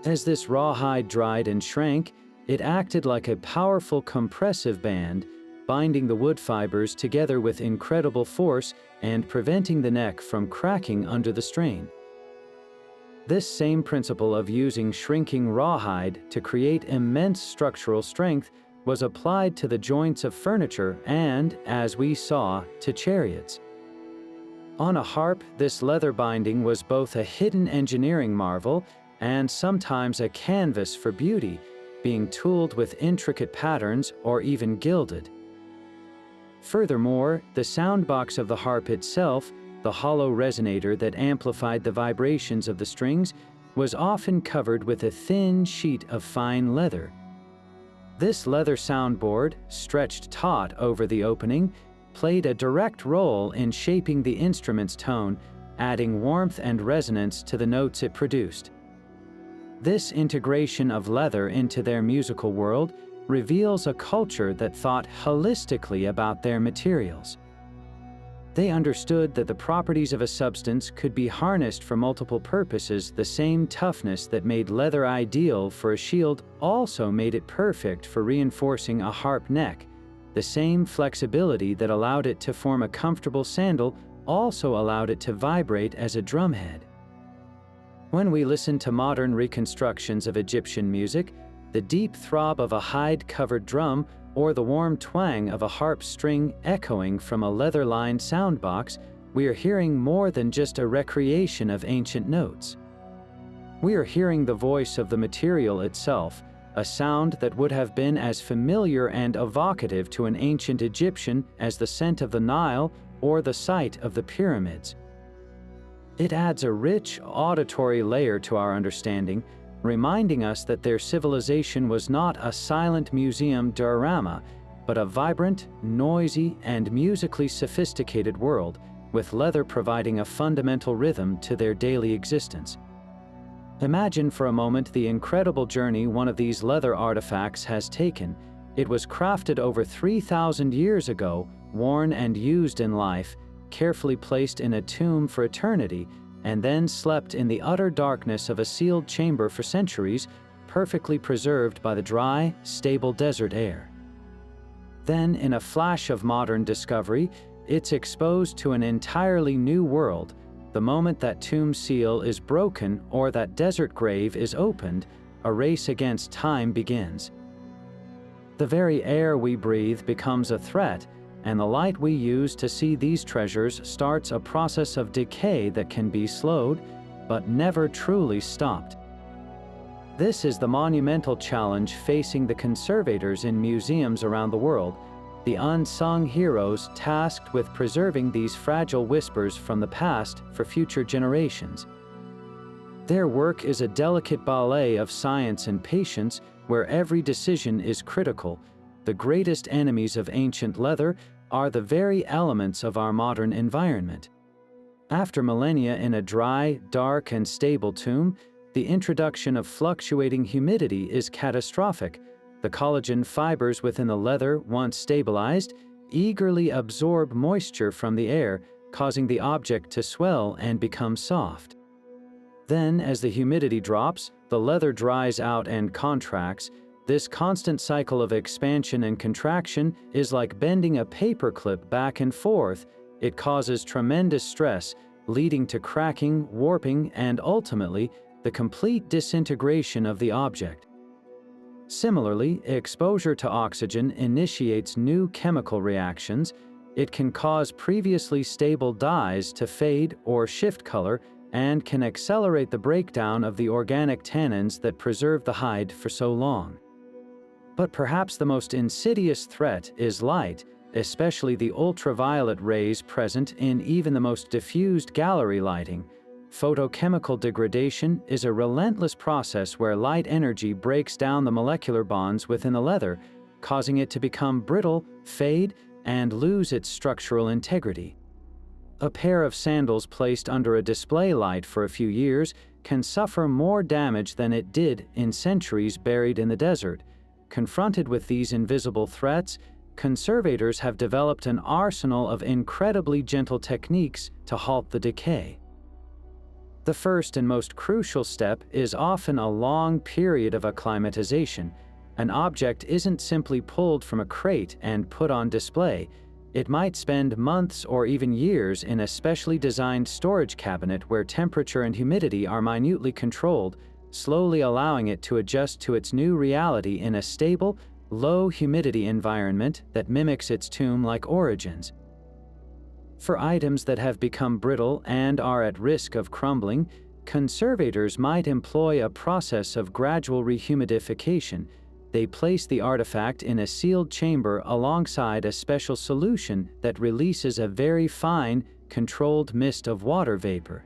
As this rawhide dried and shrank, it acted like a powerful compressive band, binding the wood fibers together with incredible force and preventing the neck from cracking under the strain. This same principle of using shrinking rawhide to create immense structural strength was applied to the joints of furniture and, as we saw, to chariots. On a harp, this leather binding was both a hidden engineering marvel and sometimes a canvas for beauty, being tooled with intricate patterns or even gilded. Furthermore, the soundbox of the harp itself, the hollow resonator that amplified the vibrations of the strings, was often covered with a thin sheet of fine leather. This leather soundboard, stretched taut over the opening, played a direct role in shaping the instrument's tone, adding warmth and resonance to the notes it produced. This integration of leather into their musical world reveals a culture that thought holistically about their materials. They understood that the properties of a substance could be harnessed for multiple purposes. The same toughness that made leather ideal for a shield also made it perfect for reinforcing a harp neck. The same flexibility that allowed it to form a comfortable sandal also allowed it to vibrate as a drumhead. When we listen to modern reconstructions of Egyptian music, the deep throb of a hide-covered drum or the warm twang of a harp string echoing from a leather-lined soundbox, we are hearing more than just a recreation of ancient notes. We are hearing the voice of the material itself, a sound that would have been as familiar and evocative to an ancient Egyptian as the scent of the Nile or the sight of the pyramids. It adds a rich auditory layer to our understanding, reminding us that their civilization was not a silent museum diorama, but a vibrant, noisy, and musically sophisticated world, with leather providing a fundamental rhythm to their daily existence. Imagine for a moment the incredible journey one of these leather artifacts has taken. It was crafted over 3,000 years ago, worn and used in life, carefully placed in a tomb for eternity, and then slept in the utter darkness of a sealed chamber for centuries, perfectly preserved by the dry, stable desert air. Then, in a flash of modern discovery, it's exposed to an entirely new world. The moment that tomb seal is broken or that desert grave is opened, a race against time begins. The very air we breathe becomes a threat, and the light we use to see these treasures starts a process of decay that can be slowed, but never truly stopped. This is the monumental challenge facing the conservators in museums around the world, the unsung heroes tasked with preserving these fragile whispers from the past for future generations. Their work is a delicate ballet of science and patience where every decision is critical. The greatest enemies of ancient leather are the very elements of our modern environment. After millennia in a dry, dark, and stable tomb, the introduction of fluctuating humidity is catastrophic. The collagen fibers within the leather, once stabilized, eagerly absorb moisture from the air, causing the object to swell and become soft. Then, as the humidity drops, the leather dries out and contracts. This constant cycle of expansion and contraction is like bending a paperclip back and forth. It causes tremendous stress, leading to cracking, warping, and ultimately, the complete disintegration of the object. Similarly, exposure to oxygen initiates new chemical reactions. It can cause previously stable dyes to fade or shift color and can accelerate the breakdown of the organic tannins that preserve the hide for so long. But perhaps the most insidious threat is light. especially the ultraviolet rays present in even the most diffused gallery lighting. Photochemical degradation is a relentless process where light energy breaks down the molecular bonds within the leather, causing it to become brittle, fade, and lose its structural integrity. A pair of sandals placed under a display light for a few years can suffer more damage than it did in centuries buried in the desert. Confronted with these invisible threats, conservators have developed an arsenal of incredibly gentle techniques to halt the decay. The first and most crucial step is often a long period of acclimatization. An object isn't simply pulled from a crate and put on display. It might spend months or even years in a specially designed storage cabinet where temperature and humidity are minutely controlled, slowly allowing it to adjust to its new reality in a stable, low-humidity environment that mimics its tomb-like origins. For items that have become brittle and are at risk of crumbling, conservators might employ a process of gradual rehumidification. They place the artifact in a sealed chamber alongside a special solution that releases a very fine, controlled mist of water vapor.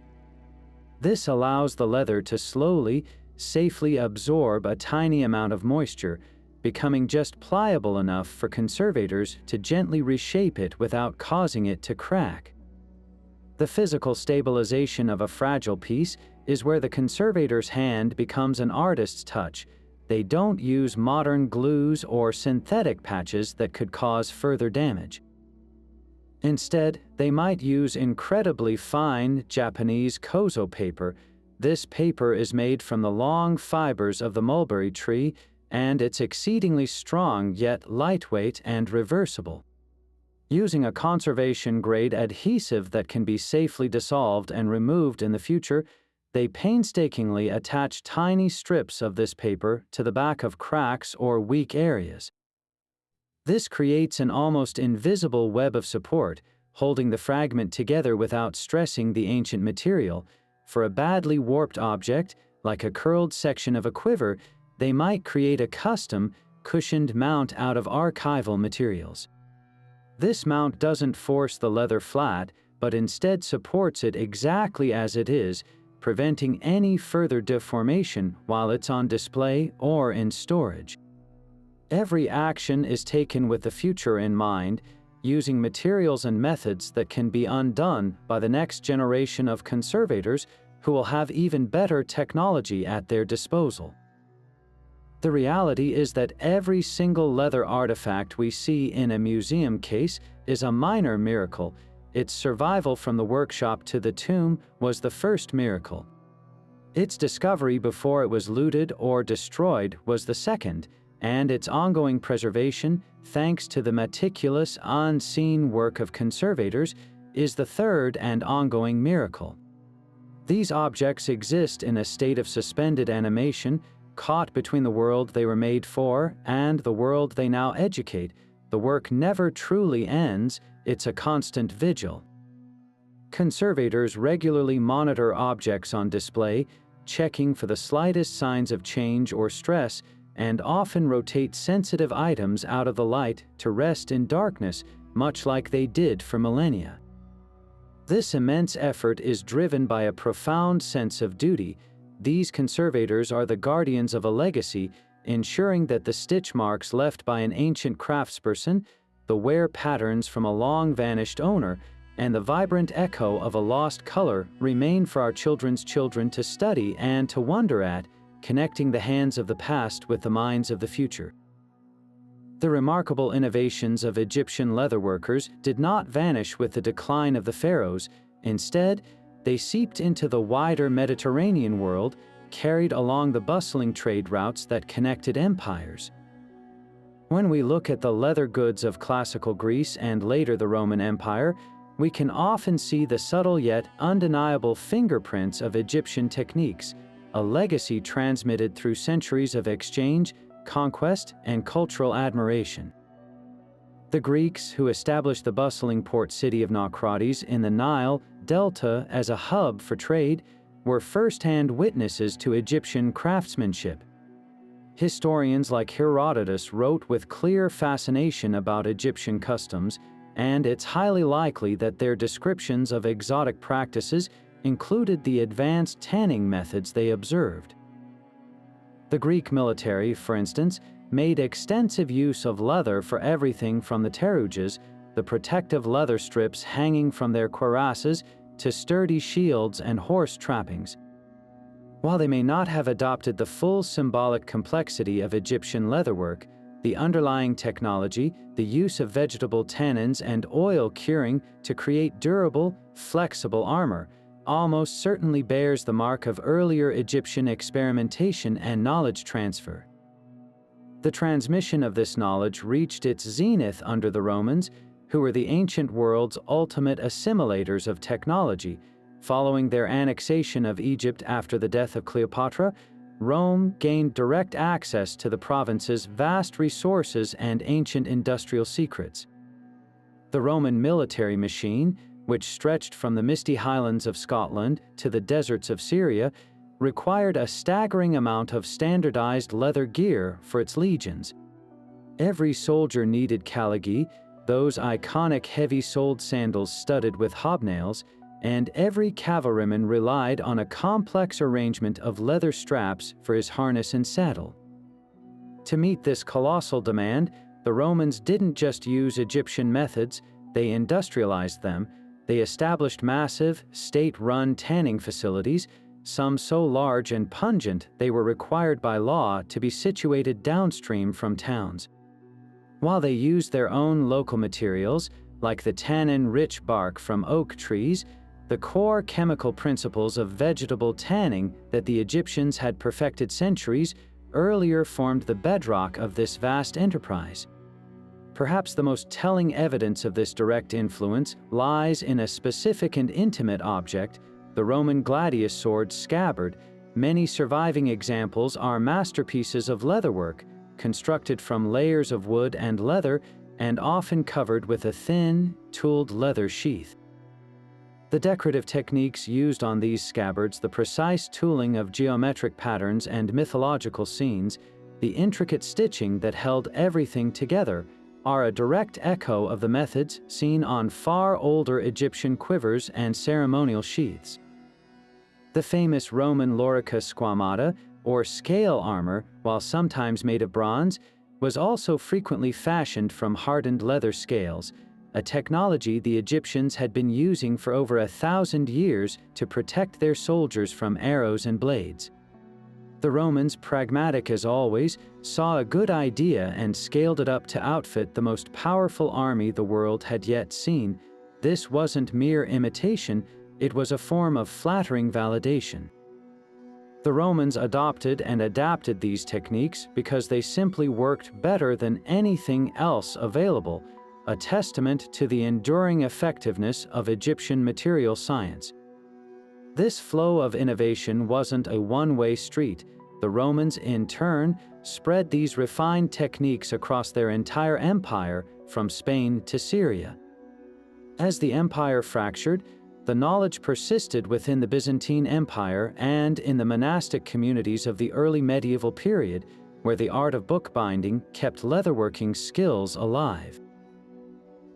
This allows the leather to slowly, safely absorb a tiny amount of moisture, becoming just pliable enough for conservators to gently reshape it without causing it to crack. The physical stabilization of a fragile piece is where the conservator's hand becomes an artist's touch. They don't use modern glues or synthetic patches that could cause further damage. Instead, they might use incredibly fine Japanese kozo paper. This paper is made from the long fibers of the mulberry tree, and it's exceedingly strong yet lightweight and reversible. Using a conservation-grade adhesive that can be safely dissolved and removed in the future, they painstakingly attach tiny strips of this paper to the back of cracks or weak areas. This creates an almost invisible web of support, holding the fragment together without stressing the ancient material. For a badly warped object, like a curled section of a quiver, they might create a custom, cushioned mount out of archival materials. This mount doesn't force the leather flat, but instead supports it exactly as it is, preventing any further deformation while it's on display or in storage. Every action is taken with the future in mind, using materials and methods that can be undone by the next generation of conservators who will have even better technology at their disposal. The reality is that every single leather artifact we see in a museum case is a minor miracle. Its survival from the workshop to the tomb was the first miracle. Its discovery before it was looted or destroyed was the second, and its ongoing preservation, thanks to the meticulous, unseen work of conservators, is the third and ongoing miracle. These objects exist in a state of suspended animation, caught between the world they were made for and the world they now educate. The work never truly ends, it's a constant vigil. Conservators regularly monitor objects on display, checking for the slightest signs of change or stress, and often rotate sensitive items out of the light to rest in darkness, much like they did for millennia. This immense effort is driven by a profound sense of duty. These conservators are the guardians of a legacy, ensuring that the stitch marks left by an ancient craftsperson, the wear patterns from a long-vanished owner, and the vibrant echo of a lost color remain for our children's children to study and to wonder at, connecting the hands of the past with the minds of the future. The remarkable innovations of Egyptian leatherworkers did not vanish with the decline of the pharaohs. Instead, they seeped into the wider Mediterranean world, carried along the bustling trade routes that connected empires. When we look at the leather goods of classical Greece and later the Roman Empire, we can often see the subtle yet undeniable fingerprints of Egyptian techniques, a legacy transmitted through centuries of exchange, conquest, and cultural admiration. The Greeks, who established the bustling port city of Naucratis in the Nile Delta as a hub for trade, were first-hand witnesses to Egyptian craftsmanship. Historians like Herodotus wrote with clear fascination about Egyptian customs, and it's highly likely that their descriptions of exotic practices included the advanced tanning methods they observed. The Greek military, for instance, made extensive use of leather for everything from the teruges, the protective leather strips hanging from their cuirasses, to sturdy shields and horse trappings. While they may not have adopted the full symbolic complexity of Egyptian leatherwork, the underlying technology, the use of vegetable tannins and oil curing to create durable, flexible armor, almost certainly bears the mark of earlier Egyptian experimentation and knowledge transfer. The transmission of this knowledge reached its zenith under the Romans, who were the ancient world's ultimate assimilators of technology. Following their annexation of Egypt after the death of Cleopatra, Rome gained direct access to the province's vast resources and ancient industrial secrets. The Roman military machine, which stretched from the misty highlands of Scotland to the deserts of Syria, required a staggering amount of standardized leather gear for its legions. Every soldier needed caligae, those iconic heavy-soled sandals studded with hobnails, and every cavalryman relied on a complex arrangement of leather straps for his harness and saddle. To meet this colossal demand, the Romans didn't just use Egyptian methods, they industrialized them. They established massive, state-run tanning facilities, some so large and pungent they were required by law to be situated downstream from towns. While they used their own local materials, like the tannin-rich bark from oak trees, the core chemical principles of vegetable tanning that the Egyptians had perfected centuries earlier formed the bedrock of this vast enterprise. Perhaps the most telling evidence of this direct influence lies in a specific and intimate object, the Roman gladius sword scabbard. Many surviving examples are masterpieces of leatherwork, constructed from layers of wood and leather, and often covered with a thin, tooled leather sheath. The decorative techniques used on these scabbards, the precise tooling of geometric patterns and mythological scenes, the intricate stitching that held everything together, are a direct echo of the methods seen on far older Egyptian quivers and ceremonial sheaths. The famous Roman lorica squamata, or scale armor, while sometimes made of bronze, was also frequently fashioned from hardened leather scales, a technology the Egyptians had been using for over 1,000 years to protect their soldiers from arrows and blades. The Romans, pragmatic as always, saw a good idea and scaled it up to outfit the most powerful army the world had yet seen. This wasn't mere imitation, it was a form of flattering validation. The Romans adopted and adapted these techniques because they simply worked better than anything else available, a testament to the enduring effectiveness of Egyptian material science. This flow of innovation wasn't a one-way street. The Romans, in turn, spread these refined techniques across their entire empire, from Spain to Syria. As the empire fractured, the knowledge persisted within the Byzantine Empire and in the monastic communities of the early medieval period, where the art of bookbinding kept leatherworking skills alive.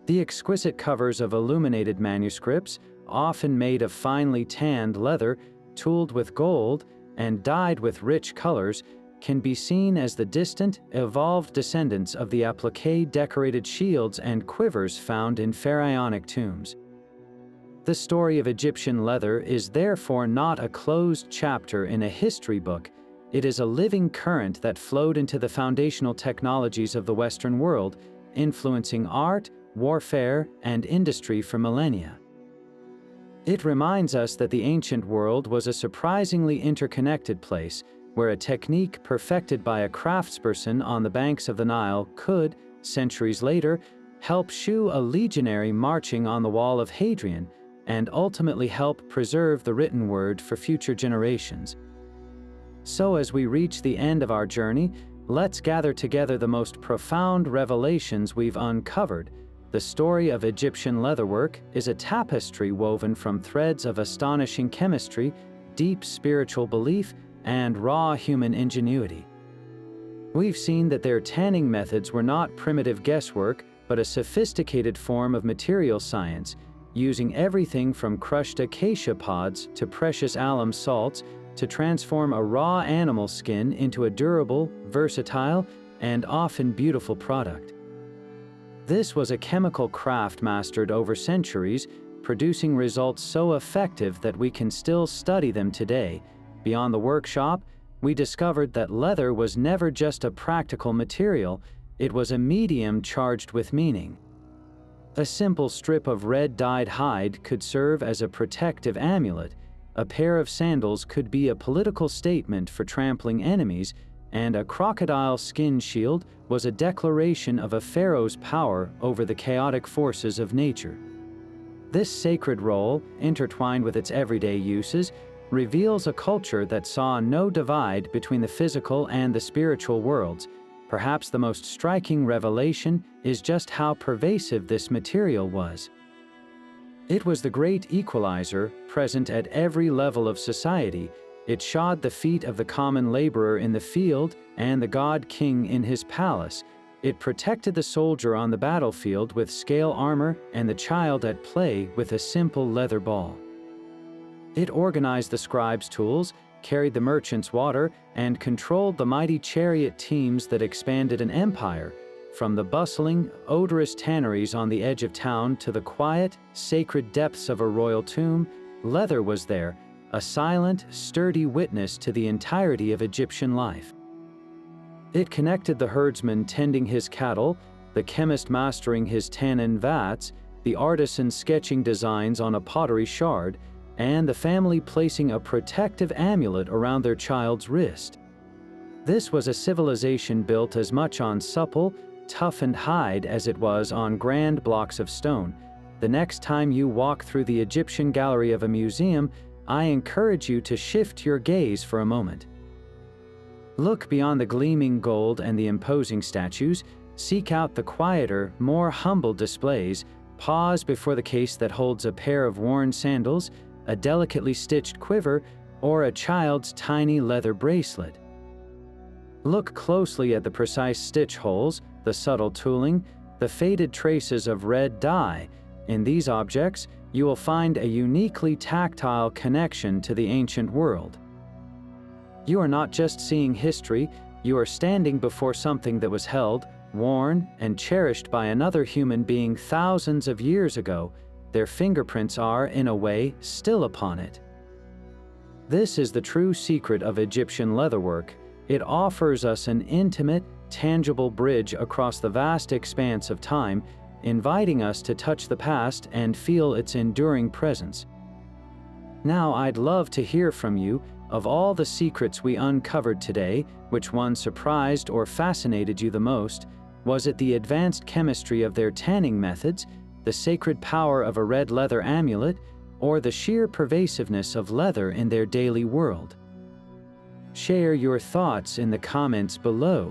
The exquisite covers of illuminated manuscripts, often made of finely tanned leather, tooled with gold, and dyed with rich colors, can be seen as the distant, evolved descendants of the applique-decorated shields and quivers found in pharaonic tombs. The story of Egyptian leather is therefore not a closed chapter in a history book. It is a living current that flowed into the foundational technologies of the Western world, influencing art, warfare, and industry for millennia. It reminds us that the ancient world was a surprisingly interconnected place, where a technique perfected by a craftsperson on the banks of the Nile could, centuries later, help shoe a legionary marching on the wall of Hadrian, and ultimately help preserve the written word for future generations. So as we reach the end of our journey, let's gather together the most profound revelations we've uncovered. The story of Egyptian leatherwork is a tapestry woven from threads of astonishing chemistry, deep spiritual belief, and raw human ingenuity. We've seen that their tanning methods were not primitive guesswork, but a sophisticated form of material science, using everything from crushed acacia pods to precious alum salts to transform a raw animal skin into a durable, versatile, and often beautiful product. This was a chemical craft mastered over centuries, producing results so effective that we can still study them today. Beyond the workshop, we discovered that leather was never just a practical material, it was a medium charged with meaning. A simple strip of red-dyed hide could serve as a protective amulet, a pair of sandals could be a political statement for trampling enemies, and a crocodile skin shield was a declaration of a pharaoh's power over the chaotic forces of nature. This sacred role, intertwined with its everyday uses, reveals a culture that saw no divide between the physical and the spiritual worlds. Perhaps the most striking revelation is just how pervasive this material was. It was the great equalizer, present at every level of society. It shod the feet of the common laborer in the field and the god-king in his palace. It protected the soldier on the battlefield with scale armor and the child at play with a simple leather ball. It organized the scribe's tools, carried the merchant's water, and controlled the mighty chariot teams that expanded an empire. From the bustling, odorous tanneries on the edge of town to the quiet, sacred depths of a royal tomb, leather was there, a silent, sturdy witness to the entirety of Egyptian life. It connected the herdsman tending his cattle, the chemist mastering his tannin vats, the artisan sketching designs on a pottery shard, and the family placing a protective amulet around their child's wrist. This was a civilization built as much on supple, toughened hide as it was on grand blocks of stone. The next time you walk through the Egyptian gallery of a museum, I encourage you to shift your gaze for a moment. Look beyond the gleaming gold and the imposing statues, seek out the quieter, more humble displays, pause before the case that holds a pair of worn sandals, a delicately stitched quiver, or a child's tiny leather bracelet. Look closely at the precise stitch holes, the subtle tooling, the faded traces of red dye. In these objects, you will find a uniquely tactile connection to the ancient world. You are not just seeing history, you are standing before something that was held, worn, and cherished by another human being thousands of years ago. Their fingerprints are, in a way, still upon it. This is the true secret of Egyptian leatherwork. It offers us an intimate, tangible bridge across the vast expanse of time, inviting us to touch the past and feel its enduring presence. Now I'd love to hear from you. Of all the secrets we uncovered today, which one surprised or fascinated you the most? Was it the advanced chemistry of their tanning methods, the sacred power of a red leather amulet, or the sheer pervasiveness of leather in their daily world? Share your thoughts in the comments below.